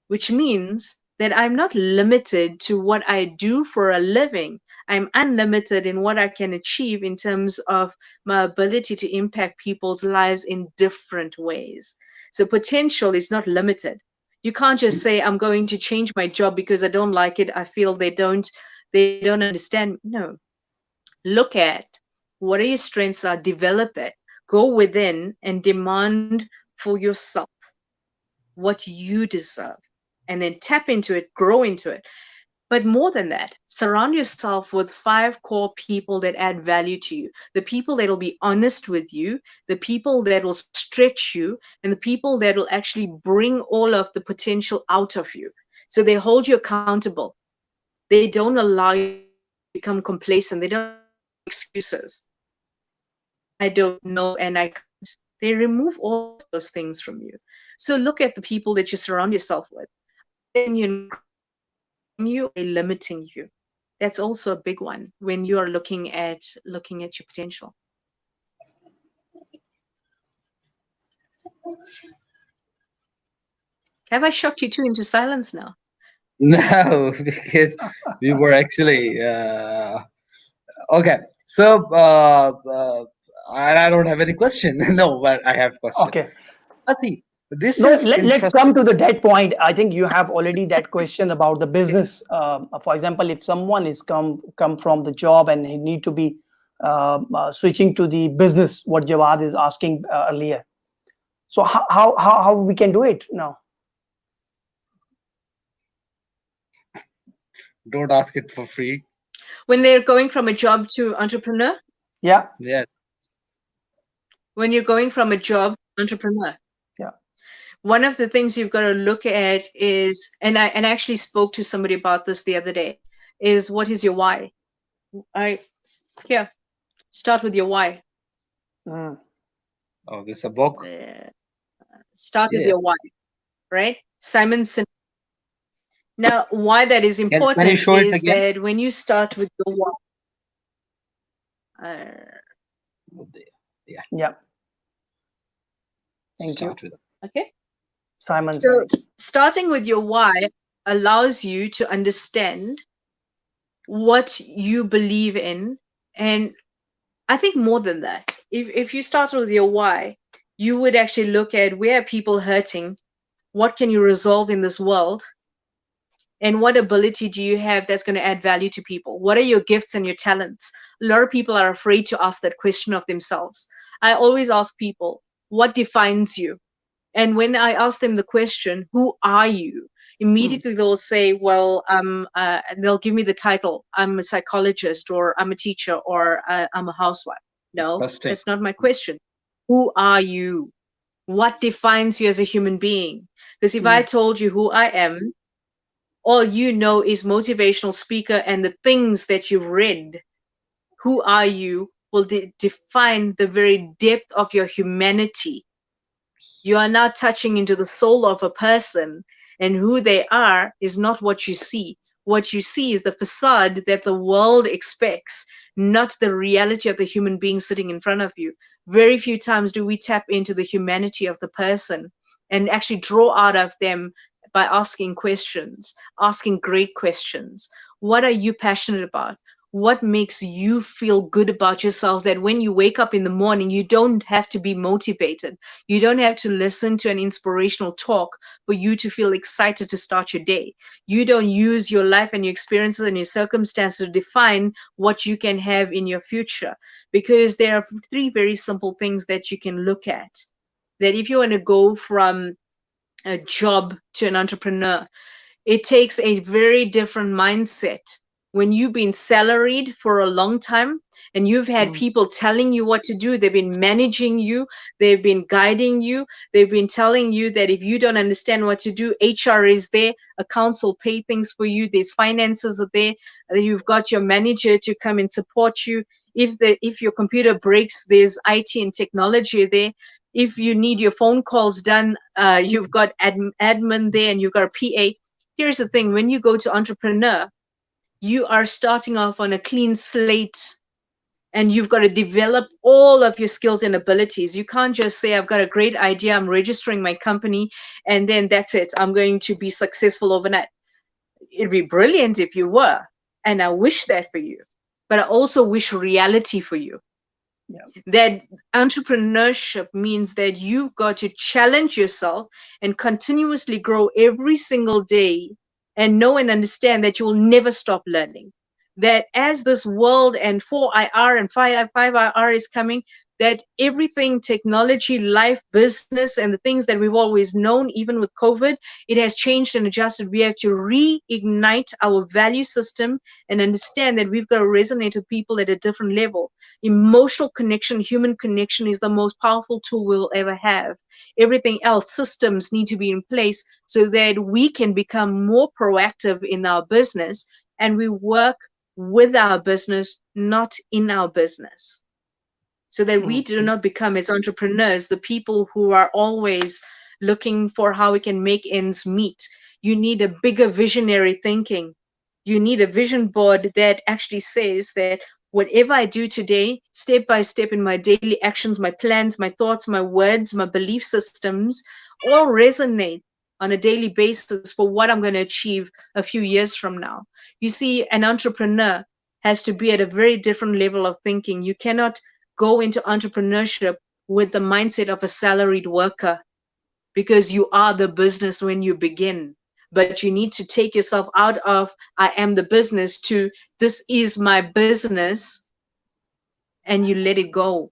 which means that I'm not limited to what I do for a living. I'm unlimited in what I can achieve in terms of my ability to impact people's lives in different ways. So potential is not limited. You can't just say I'm going to change my job because I don't like it. I feel they don't understand. No, look at what are your strengths are, develop it, go within and demand for yourself what you deserve, and then tap into it, grow into it. But more than that, surround yourself with 5 core people that add value to you, the people that will be honest with you, the people that will stretch you, and the people that will actually bring all of the potential out of you. So they hold you accountable. They don't allow you to become complacent. They don't allow you to make excuses. I don't know and I can't. They remove all of those things from you. So look at the people that you surround yourself with. Are they bringing you incredible things, adding you, or limiting you? That's also a big one when you are looking at your potential. Have I shocked you too into silence now? No, because we were actually okay. So I don't have any question. No, but I have question. Okay. Ati, this No, is let's come interesting. to the dead point. I think you have already that question about the business. For example, if someone is come from the job and he need to be switching to the business, what Jawad is asking earlier. So how we can do it now? Don't ask it for free. When they're going from a job to entrepreneur, Yeah, Yeah. when you're going from a job to entrepreneur, yeah. one of the things you've got to look at is, and I actually spoke to somebody about this the other day, is what is your why? Start with your why. Mm. Oh, this is a book. Start with Yeah. your why, right? Simon Sinek. Now, why that is Can you important show it is again? that when you start with your why, Oh, there. Yeah. Yeah. Thank you, Start with it. okay? Simon So Sinek. starting with your why allows you to understand what you believe in. And I think more than that, if you start with your why, you would actually look at where are people hurting, what can you resolve in this world, and what ability do you have that's going to add value to people? What are your gifts and your talents? A lot of people are afraid to ask that question of themselves. I always ask people, what defines you? And when I ask them the question, who are you? Mm. Immediately they'll say, well, they'll give me the title. I'm a psychologist, or I'm a teacher, or I'm a housewife. No, Interesting. that's not my question. Who are you? What defines you as a human being? Because if I Mm. told you who I am, all you know is motivational speaker and the things that you've read. Who are you will define the very depth of your humanity. You are now touching into the soul of a person, and who they are is not what you see. What you see is the facade that the world expects, not the reality of the human being sitting in front of you. Very few times do we tap into the humanity of the person and actually draw out of them by asking questions, asking great questions. What are you passionate about? What makes you feel good about yourself that when you wake up in the morning, you don't have to be motivated? You don't have to listen to an inspirational talk for you to feel excited to start your day. You don't use your life and your experiences and your circumstances to define what you can have in your future, because there are three very simple things that you can look at. That if you want to go from a job to an entrepreneur, it takes a very different mindset. When you've been salaried for a long time and you've had Mm. people telling you what to do, they've been managing you, they've been guiding you, they've been telling you that if you don't understand what to do, HR is there, accounts will pay things for you, there's finances are there, you've got your manager to come and support you. If your computer breaks, there's IT and technology there. If you need your phone calls done, you've got admin there and you've got a PA. Here's the thing, when you go to entrepreneur, you are starting off on a clean slate and you've got to develop all of your skills and abilities. You can't just say, I've got a great idea, I'm registering my company, and then that's it, I'm going to be successful overnight. It'd be brilliant if you were, and I wish that for you, but I also wish reality for you. Yeah. That entrepreneurship means that you've got to challenge yourself and continuously grow every single day, and know and understand that you will never stop learning. That as this world and 4IR and 5IR is coming, that everything, technology, life, business, and the things that we've always known, even with COVID, it has changed and adjusted. We have to reignite our value system and understand that we've got to resonate with people at a different level. Emotional connection, human connection is the most powerful tool we'll ever have. Everything else, systems need to be in place so that we can become more proactive in our business and we work with our business, not in our business. So that we do not become, as entrepreneurs, the people who are always looking for how we can make ends meet. You need a bigger visionary thinking. You need a vision board that actually says that whatever I do today, step by step in my daily actions, my plans, my thoughts, my words, my belief systems, all resonate on a daily basis for what I'm going to achieve a few years from now. You see, an entrepreneur has to be at a very different level of thinking. You cannot go into entrepreneurship with the mindset of a salaried worker, because you are the business when you begin. But you need to take yourself out of I am the business to this is my business, and you let it go.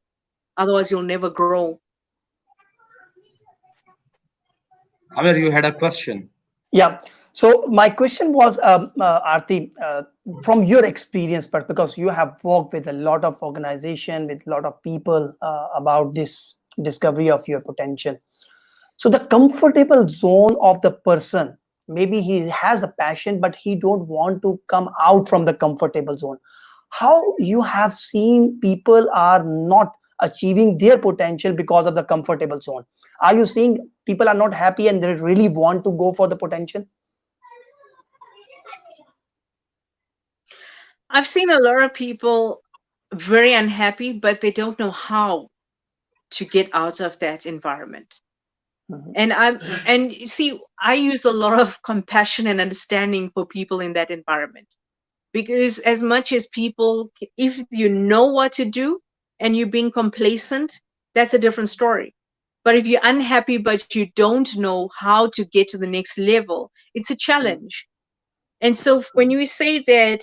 Otherwise, you'll never grow. Amir, you had a question. Yeah. So my question was, Arti, from your experience, but because you have worked with a lot of organization, with a lot of people about this discovery of your potential. So the comfortable zone of the person, maybe he has a passion, but he don't want to come out from the comfortable zone. How you have seen people are not achieving their potential because of the comfortable zone? Are you seeing people are not happy and they really want to go for the potential? I've seen a lot of people very unhappy, but they don't know how to get out of that environment. Mhm. And you see, I use a lot of compassion and understanding for people in that environment, because as much as people, if you know what to do and you're being complacent, that's a different story. But if you're unhappy but you don't know how to get to the next level, it's a challenge. And so when you say that,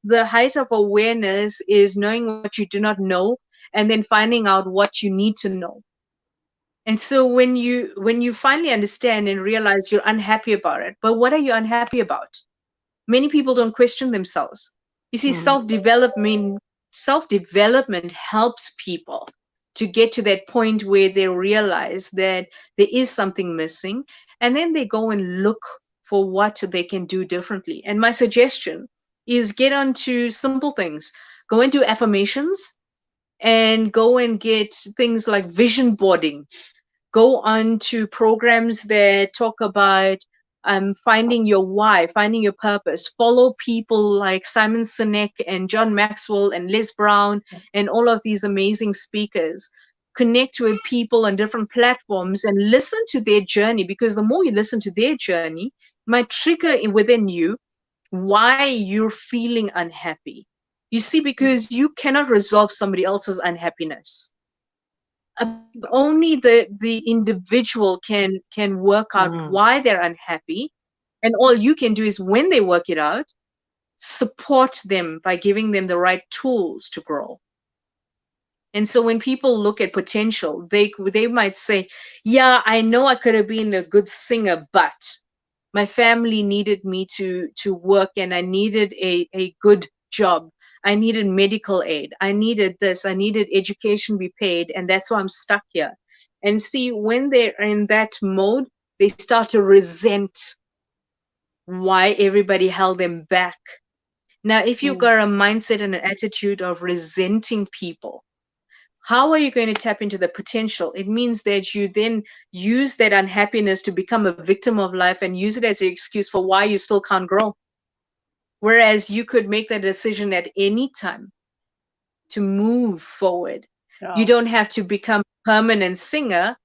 the height of awareness is knowing what you do not know and then finding out what you need to know. And so when you finally understand and realize you're unhappy about it, but what are you unhappy about? Many people don't question themselves. You see, Mhm. self development helps people to get to that point where they realize that there is something missing, and then they go and look for what they can do differently. And my suggestion is get onto simple things. Go and do affirmations, and go and get things like vision boarding. Go on to programs that talk about finding your why, finding your purpose. Follow people like Simon Sinek and John Maxwell and Les Brown and all of these amazing speakers. Connect with people on different platforms and listen to their journey, because the more you listen to their journey, might trigger within you why you're feeling unhappy. You see, because you cannot resolve somebody else's unhappiness. Only the individual can work out Mhm. why they're unhappy, and all you can do is, when they work it out, support them by giving them the right tools to grow. And so when people look at potential, they might say, yeah, I know I could have been a good singer, but my family needed me to work, and I needed a good job. I needed medical aid. I needed this. I needed education be paid, and that's why I'm stuck here. And see, when they're in that mode, they start to resent why everybody held them back. Now, if you've Mhm. got a mindset and an attitude of resenting people, how are you going to tap into the potential? It means that you then use that unhappiness to become a victim of life and use it as an excuse for why you still can't grow. Whereas you could make that decision at any time to move forward. You Yeah. don't have to become a permanent singer.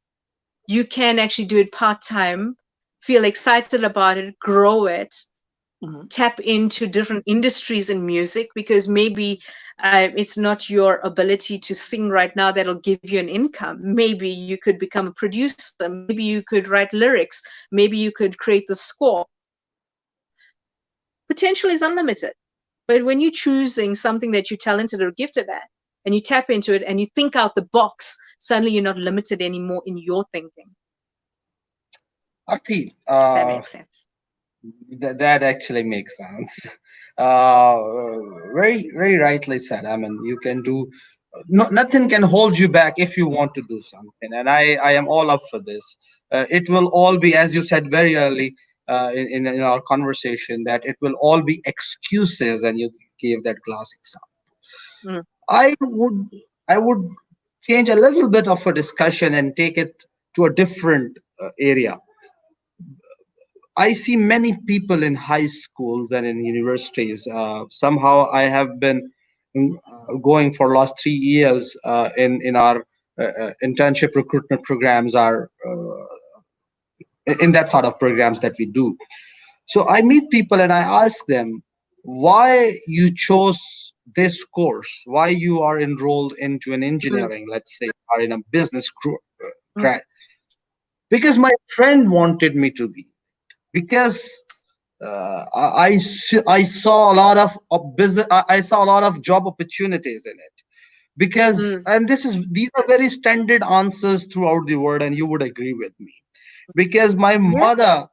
You can actually do it part time, feel excited about it, grow it, Mhm. tap into different industries in music, because maybe it's not your ability to sing right now that'll give you an income. Maybe you could become a producer, maybe you could write lyrics, maybe you could create the score. Potential is unlimited. But when you're choosing something that you're talented or gifted at, and you tap into it and you think out the box, suddenly you're not limited anymore in your thinking. Arti, If that makes sense. that actually makes sense. Uh, very, very rightly said. I mean, you can do nothing can hold you back if you want to do something, and I am all up for this. It will all be, as you said very early in our conversation, that it will all be excuses, and you gave that glass example. Mm. I would I would change a little bit of a discussion and take it to a different area. I see many people in high schools and in universities. Somehow I have been going for last 3 years in our internship recruitment programs are in that sort of programs that we do. So I meet people and I ask them why you chose this course, why you are enrolled into an Mm, engineering, let's say, or in a business mm, because my friend wanted me to be, because I saw a lot of business, I saw a lot of job opportunities in it, because, mm. and these are very standard answers throughout the world, and you would agree with me, because my Yeah, mother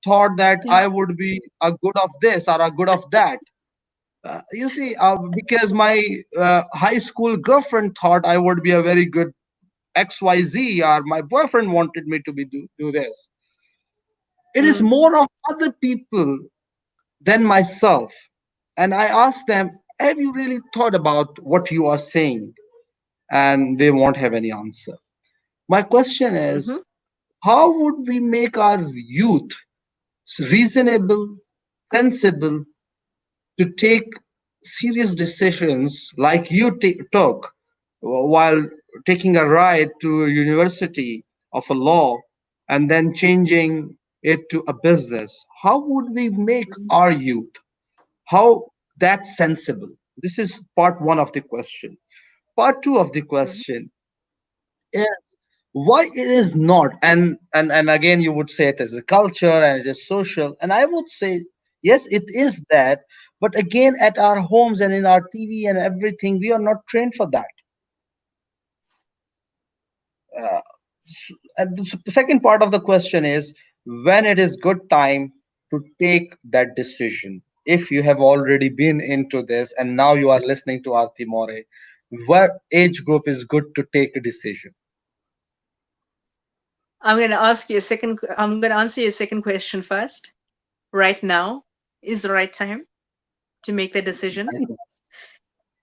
thought that yeah. I would be a good of this or a good of that. You see, because my high school girlfriend thought I would be a very good XYZ, or my boyfriend wanted me to be do this. It is Mm, more of other people than myself. And I ask them, have you really thought about what you are saying? And they won't have any answer. My question is, mhm, how would we make our youth reasonable, sensible, to take serious decisions like you took while taking a ride to a university of a law and then changing it to a business? How would we make mhm, our youth, how that's sensible? This is part one of the question. Part two of the mhm. question is why it is not, and again you would say it is a culture and it is social, and I would say yes, it is that, but again at our homes and in our TV and everything, we are not trained for that. uh, and the second part of the question is when it is good time to take that decision. If you have already been into this and now you are listening to Arti More, what age group is good to take a decision? I'm going to answer your second question first. Right now is the right time to make the decision.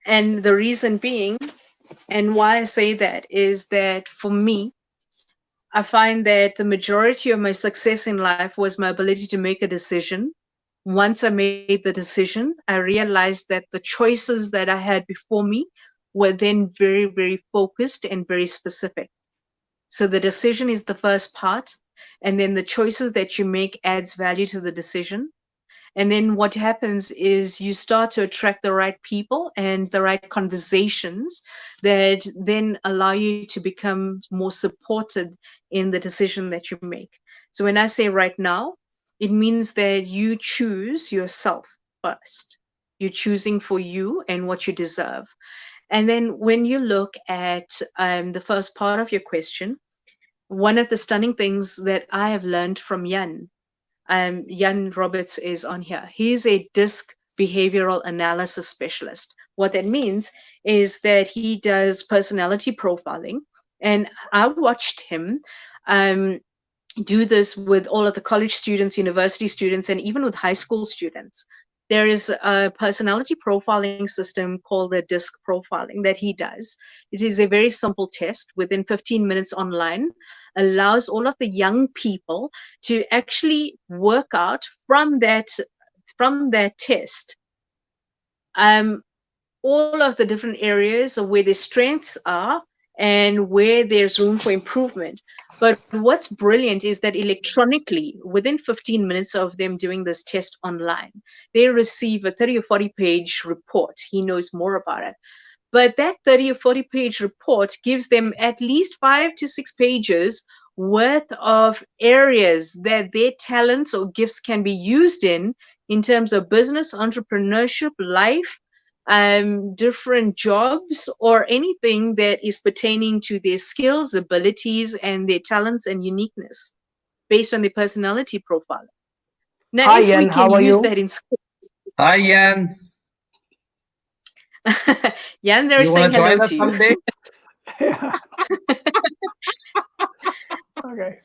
And the reason being, and why I say that, is that for me, I find that the majority of my success in life was my ability to make a decision. Once I made the decision, I realized that the choices that I had before me were then very, very focused and very specific. So the decision is the first part, and then the choices that you make adds value to the decision. And then what happens is you start to attract the right people and the right conversations that then allow you to become more supported in the decision that you make. So when I say right now, it means that you choose yourself first. You're choosing for you and what you deserve. And then when you look at the first part of your question, one of the stunning things that I have learned from Jan Roberts is on here. He's a disc behavioral analysis specialist. What that means is that he does personality profiling. And I watched him um, do this with all of the college students, university students, and even with high school students. There is a personality profiling system called the DISC profiling that he does. It is a very simple test within 15 minutes online, allows all of the young people to actually work out from that test um, all of the different areas of where their strengths are and where there's room for improvement. But what's brilliant is that electronically, within 15 minutes of them doing this test online, they receive a 30 or 40 page report. He knows more about it. But that 30 or 40 page report gives them at least 5 to 6 pages worth of areas that their talents or gifts can be used in terms of business, entrepreneurship, life, different jobs, or anything that is pertaining to their skills, abilities, and their talents and uniqueness based on their personality profile. Now, Hi, if we Ian. can How are use you? that in school, Hi, Yan. Jan, they're You want saying to hello join us to you. someday? Yeah. Okay.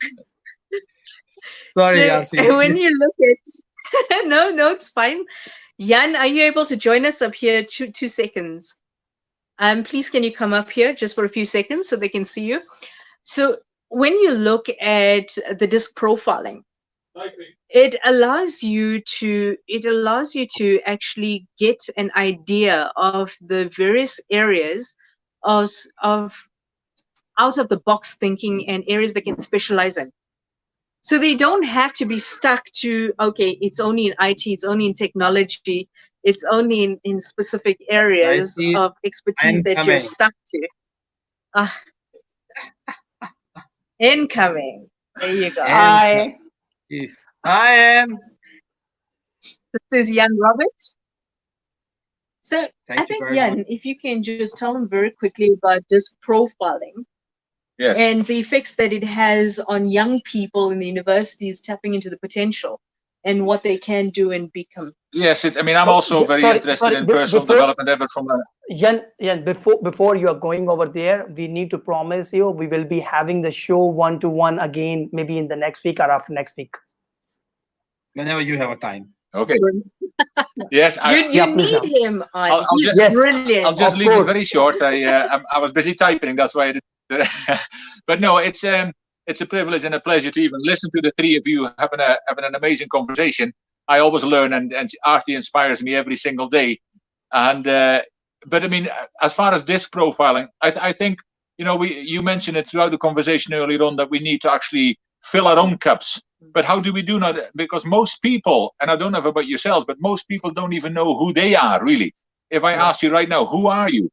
Sorry, So Yarti. when you look at no, it's fine. Jan, are you able to join us up here? 2 seconds. Please, can you come up here just for a few seconds so they can see you? So when you look at the disc profiling, it allows you to actually get an idea of the various areas of out of the box thinking and areas they can specialize in. So they don't have to be stuck to, okay, it's only in IT, it's only in technology, it's only in specific I areas see of expertise that you're incoming. stuck to. Ah, incoming. There you go. And I I am. This is Jan Roberts. So I Thank you think, very much. Jan, if you can just tell them very quickly about disc profiling Yes. and the effects that it has on young people in the universities tapping into the potential and what they can do and become. Yes. I mean, I'm so, also very sorry, interested in be- personal before development, ever from a. Yan, before you are going over there, we need to promise you we will be having the show 1-to-1 again, maybe in the next week or after next week. Whenever you have a time. Okay. Yes. You Yeah, please need now. him on. I'll He's just. Yes, brilliant. I'll just of leave it course. very short. I was busy typing, that's why I did. But no, it's a privilege and a pleasure to even listen to the three of you having an amazing conversation. I always learn, and Arthie inspires me every single day. And but I mean, as far as disc profiling, I think you mentioned it throughout the conversation earlier on that we need to actually fill our own cups. But how do we do that? Because most people, and I don't know about yourselves, but most people don't even know who they are really. If I ask you right now, who are you?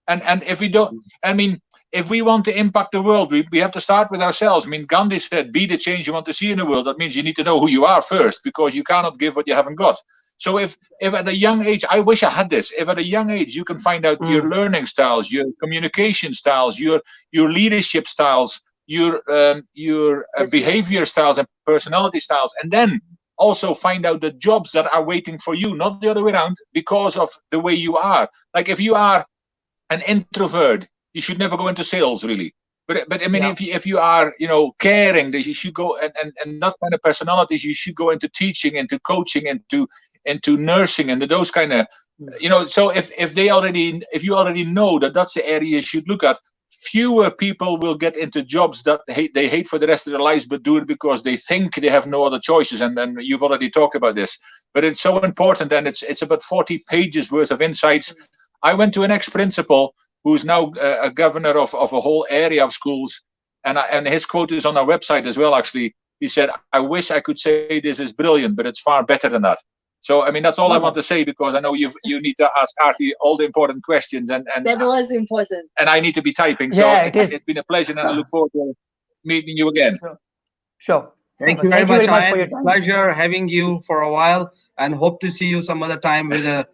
And if we don't, I mean, if we want to impact the world, we have to start with ourselves. I mean, Gandhi said, be the change you want to see in the world. That means you need to know who you are first, because you cannot give what you haven't got. So if at a young age, I wish I had this, if at a young age you can find out your learning styles, your communication styles, your leadership styles, your behavior styles and personality styles, and then also find out the jobs that are waiting for you, not the other way around, because of the way you are. Like if you are an introvert, you should never go into sales really. But I mean, if you are caring, that you should go and that kind of personalities, you should go into teaching, into coaching, into nursing, and those kind of So if you already know that that's the area you should look at, fewer people will get into jobs that they hate for the rest of their lives, but do it because they think they have no other choices. And you've already talked about this, but it's so important, and it's about 40 pages worth of insights. I went to an ex-principal who's now a governor of a whole area of schools, and his quote is on our website as well. Actually, he said, "I wish I could say this is brilliant, but it's far better than that." So I mean, that's all I want to say, because I know you need to ask Arthie all the important questions, and That was important. and I need to be typing. So Yeah, it's been a pleasure, and I look forward to meeting you again. Sure. Thank you Thank very you very much, much for Ian. your time. Pleasure having you for a while, and hope to see you some other time with a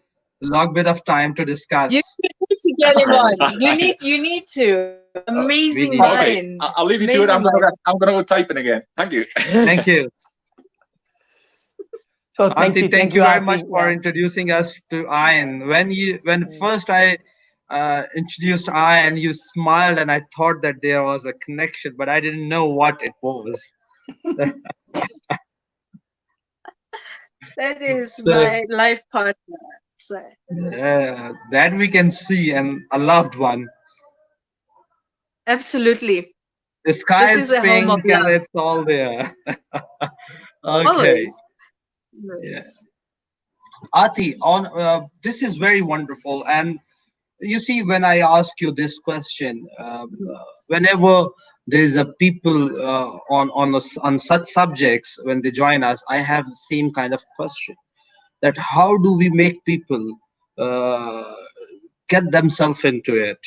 long bit of time to discuss. You need to get him on. You need to. Amazing need- mind. Okay, I'll leave you to it. I'm gonna go typing again. Thank you. Thank you. So thank Arthie, you, thank you very Arthie. much for introducing us to Ian. When first I introduced Ian, you smiled, and I thought that there was a connection, but I didn't know what it was. That is So- my life partner. So, that we can see, and a loved one. absolutely. The sky This is is a home of pink, and love. it's all there. Okay. Always. Yes. Ati, this is very wonderful. And you see, when I ask you this question, whenever there's a people on such subjects, when they join us, I have the same kind of question: that how do we make people uh, get themselves into it?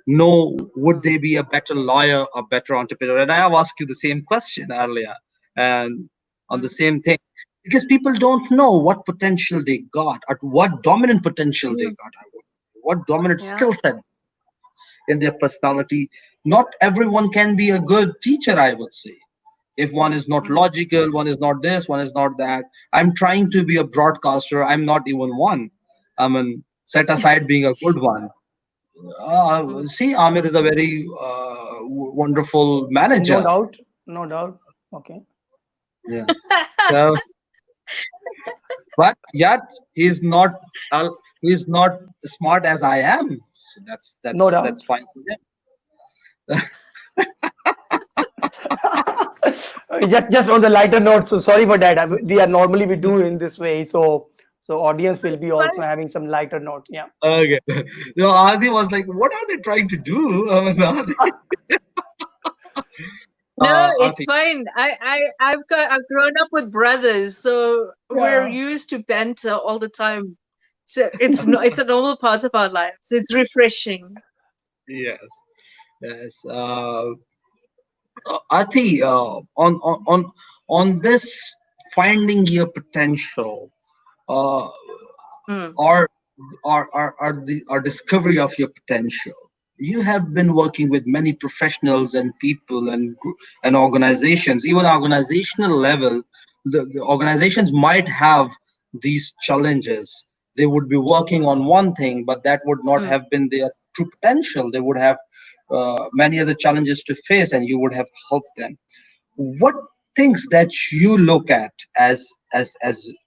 No, would they be a better lawyer, a better entrepreneur? And I have asked you the same question earlier, and on the same thing, because people don't know what potential they got, or what dominant potential they got, what dominant Yeah. skill set in their personality. Not everyone can be a good teacher, I would say. If one is not logical, one is not this, one is not that. I'm trying to be a broadcaster. I'm not even one. I mean, set aside being a good one. See, Amir is a very wonderful manager. No doubt. No doubt. Okay. Yeah. So, but yet he's not smart as I am. So No doubt. that's fine for him. just on the lighter note. So sorry for that. We do in this way. So audience will be It's also fine. having some lighter note. Yeah. Okay. No, Adi was like, what are they trying to do? No, it's Adi. fine. I've grown up with brothers, so we're Yeah. used to banter all the time. So it's no, it's a normal part of our lives. It's refreshing. Yes. Yes. Ati, on this finding your potential, uh, Mm, or our discovery of your potential. You have been working with many professionals and people and organizations, even organizational level. The organizations might have these challenges. They would be working on one thing, but that would not mm. have been their true potential. They would have many other challenges to face, and you would have helped them. What things that you look at as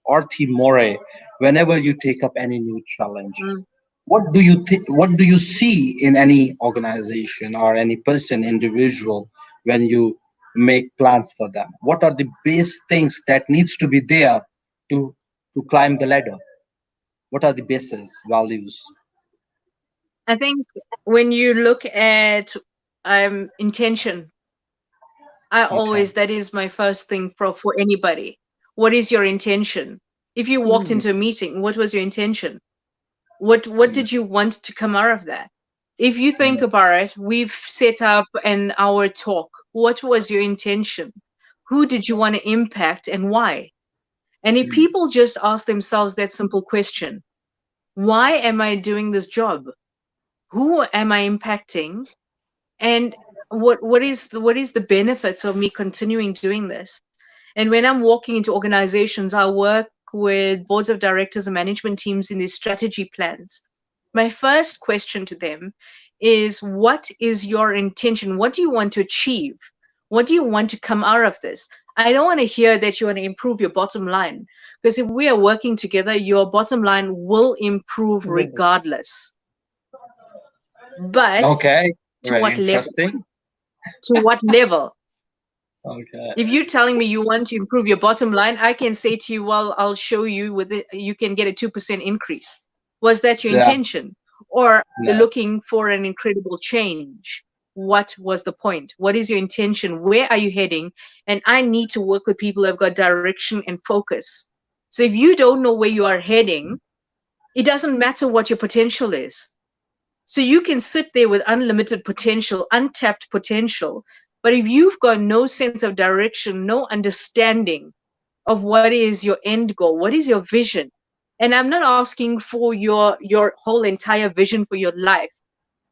Arthie Moore whenever you take up any new challenge? Mm. What do you think? What do you see in any organization or any person, individual, when you make plans for them? What are the base things that needs to be there to climb the ladder? What are the bases, values? I think when you look at intention, I Okay. always that is my first thing for anybody. What is your intention? If you walked Mm, into a meeting, what was your intention? What mm, did you want to come out of that? If you think mm, about it, we've set up an hour talk. What was your intention? Who did you want to impact and why? And if mm, people just ask themselves that simple question, why am I doing this job? Who am I impacting? And what is the benefits of me continuing doing this? And when I'm walking into organizations, I work with boards of directors and management teams in these strategy plans. My first question to them is, what is your intention? What do you want to achieve? What do you want to come out of this? I don't want to hear that you want to improve your bottom line, because if we are working together, your bottom line will improve Will be. regardless. But okay. to Very what level? interesting. To what level? Okay. If you're telling me you want to improve your bottom line, I can say to you, well, I'll show you with it, you can get a 2% increase. Was that your Yeah. intention? Or you're Yeah. looking for an incredible change? What was the point? What is your intention? Where are you heading? And I need to work with people who have got direction and focus. So if you don't know where you are heading, it doesn't matter what your potential is. So you can sit there with unlimited potential, untapped potential. But if you've got no sense of direction, no understanding of what is your end goal, what is your vision? And I'm not asking for your whole entire vision for your life.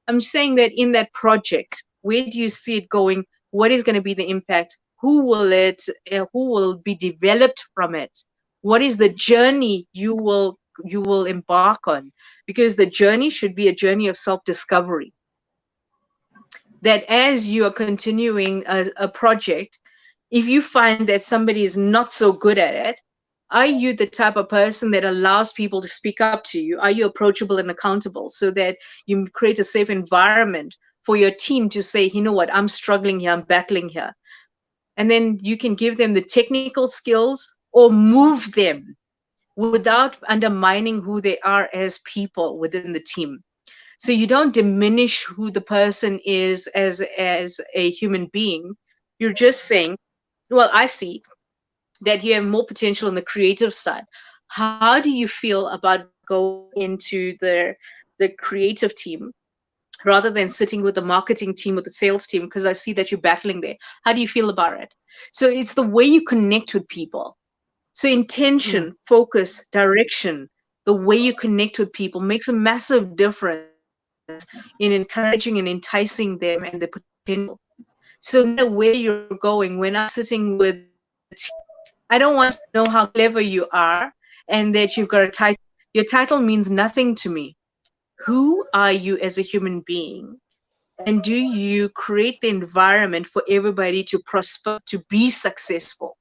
I'm saying that in that project, where do you see it going? What is going to be the impact? Who will be developed from it? What is the journey you will embark on? Because the journey should be a journey of self-discovery. That as you are continuing a project, if you find that somebody is not so good at it, are you the type of person that allows people to speak up to you? Are you approachable and accountable so that you create a safe environment for your team to say, you know what, I'm struggling here, I'm battling here. And then you can give them the technical skills or move them without undermining who they are as people within the team. So you don't diminish who the person is as a human being. You're just saying, well, I see that you have more potential on the creative side. How do you feel about going into the creative team rather than sitting with the marketing team or the sales team? Because I see that you're battling there. How do you feel about it? So it's the way you connect with people. So Mm. intention, focus, direction, the way you connect with people makes a massive difference in encouraging and enticing them and their potential. So no matter where you're going, when I'm sitting with a team, I don't want to know how clever you are and that you've got a title. Your title means nothing to me. Who are you as a human being? And do you create the environment for everybody to prosper, to be successful?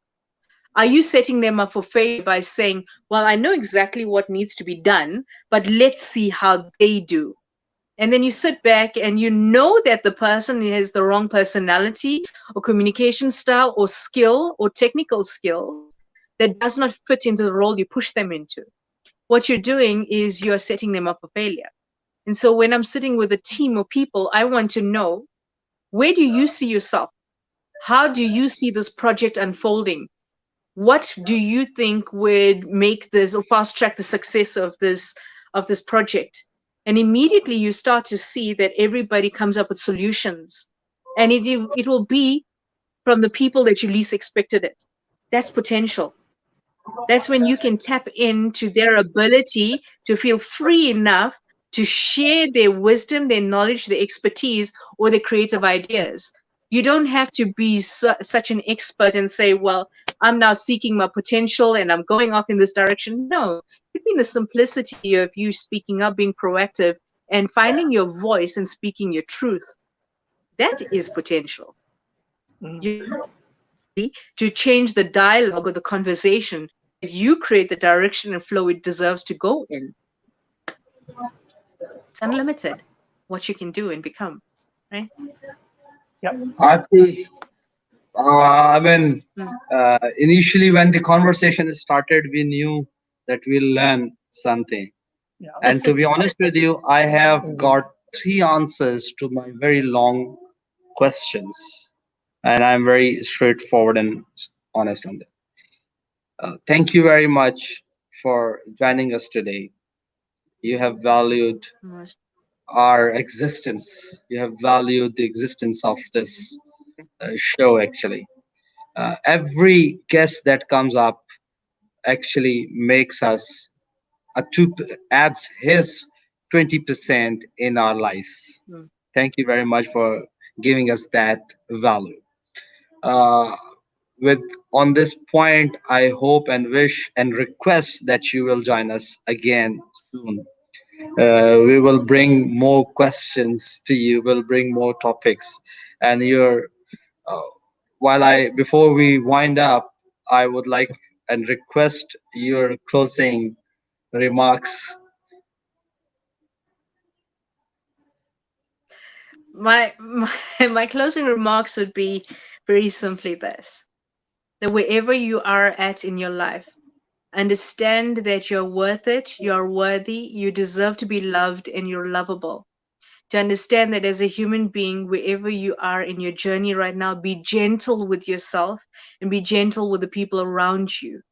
Are you setting them up for failure by saying, well, I know exactly what needs to be done, but let's see how they do? And then you sit back and you know that the person has the wrong personality or communication style or skill or technical skills that does not fit into the role you push them into. What you're doing is you're setting them up for failure. And so when I'm sitting with a team of people, I want to know, where do you see yourself? How do you see this project unfolding? What do you think would make this or fast track the success of this project? And immediately you start to see that everybody comes up with solutions, and it will be from the people that you least expected it. That's potential. That's when you can tap into their ability to feel free enough to share their wisdom, their knowledge, their expertise, or their creative ideas. You don't have to be such an expert and say, well, I'm now seeking my potential and I'm going off in this direction. No, it means the simplicity of you speaking up, being proactive, and finding your voice and speaking your truth. That is potential. You to change the dialogue or the conversation, you create the direction and flow it deserves to go in. It's unlimited what you can do and become, right? Yeah. Arthie, I mean, Mm. initially when the conversation started, we knew that we'll learn something. Yeah. And to be honest with you, I have got three answers to my very long questions, and I'm very straightforward and honest on that. Thank you very much for joining us today. You have valued Most- our existence. You have valued the existence of this show, actually. Every guest that comes up actually makes us adds his 20% in our lives. mm. Thank you very much for giving us that value. Uh, with on this point, I hope and wish and request that you will join us again soon. We will bring more questions to you. We'll bring more topics, and your uh, while I before we wind up, I would like and request your closing remarks. My closing remarks would be very simply this: that wherever you are at in your life, understand that you're worth it, you're worthy, you deserve to be loved, and you're lovable. To understand that as a human being, wherever you are in your journey right now, be gentle with yourself and be gentle with the people around you.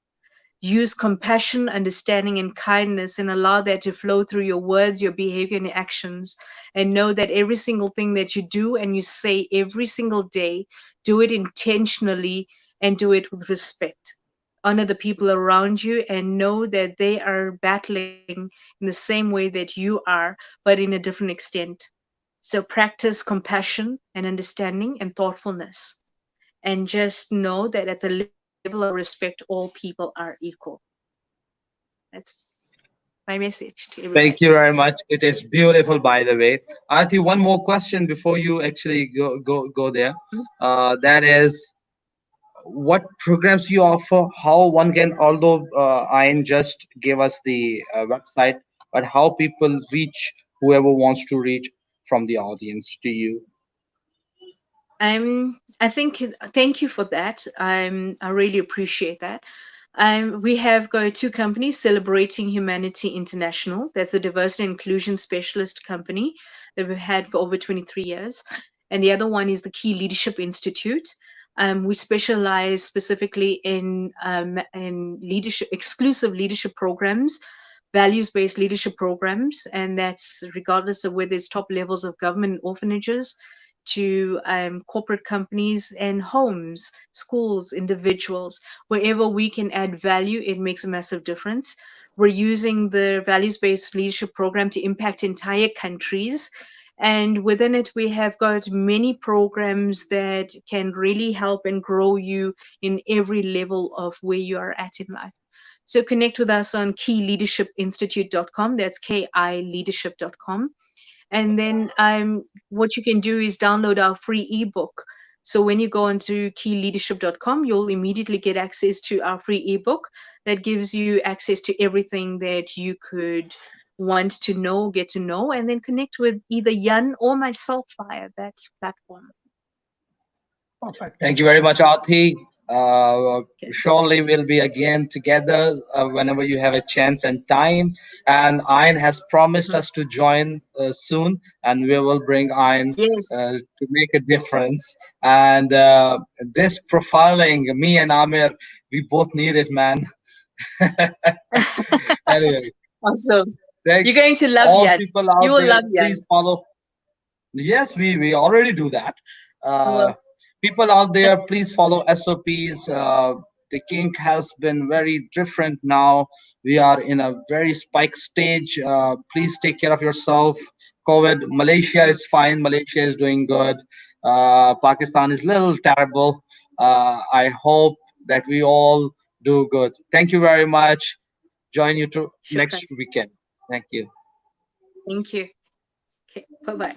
Use compassion, understanding, and kindness, and allow that to flow through your words, your behavior, and your actions. And know that every single thing that you do and you say every single day, do it intentionally and do it with respect. Honor the people around you and know that they are battling in the same way that you are, but in a different extent. So practice compassion and understanding and thoughtfulness. And just know that at the level of respect, all people are equal. That's my message to everybody. Thank you very much. It is beautiful, by the way. Arti, one more question before you actually go there. That is, what programs you offer? How one can, although Ayn just gave us the website, but how people reach whoever wants to reach from the audience to you. I think thank you for that. I really appreciate that. We have got two companies, Celebrating Humanity International. That's the diversity and inclusion specialist company that we've had for over 23 years. And the other one is the Key Leadership Institute. We specialize specifically in leadership, exclusive leadership programs, values-based leadership programs, and that's regardless of whether it's top levels of government and orphanages to corporate companies and homes, schools, individuals. Wherever we can add value, it makes a massive difference. We're using the values based leadership program to impact entire countries. And within it, we have got many programs that can really help and grow you in every level of where you are at in life. So connect with us on keyleadershipinstitute.com. That's kileadership.com. And then what you can do is download our free ebook. So when you go onto keyleadership.com, you'll immediately get access to our free ebook that gives you access to everything that you could want to know, get to know, and then connect with either Jan or myself via that platform. Perfect. Thank you very much, Arthi. Okay. Surely we'll be again together whenever you have a chance and time. And Ayn has promised us to join soon, and we will bring Ayn Yes. to make a difference. And this profiling, me and Amir, we both need it, man. Anyway, Awesome. thank You're going to love all Jan. people You out will there. love Jan. Please follow. Yes, we already do that. Well, People out there, please follow SOPs. The kink has been very different now. We are in a very spike stage. Please take care of yourself. COVID, Malaysia is fine. Malaysia is doing good. Pakistan is a little terrible. I hope that we all do good. Thank you very much. Join you to shukran. next weekend. Thank you. Thank you. Okay. Bye-bye.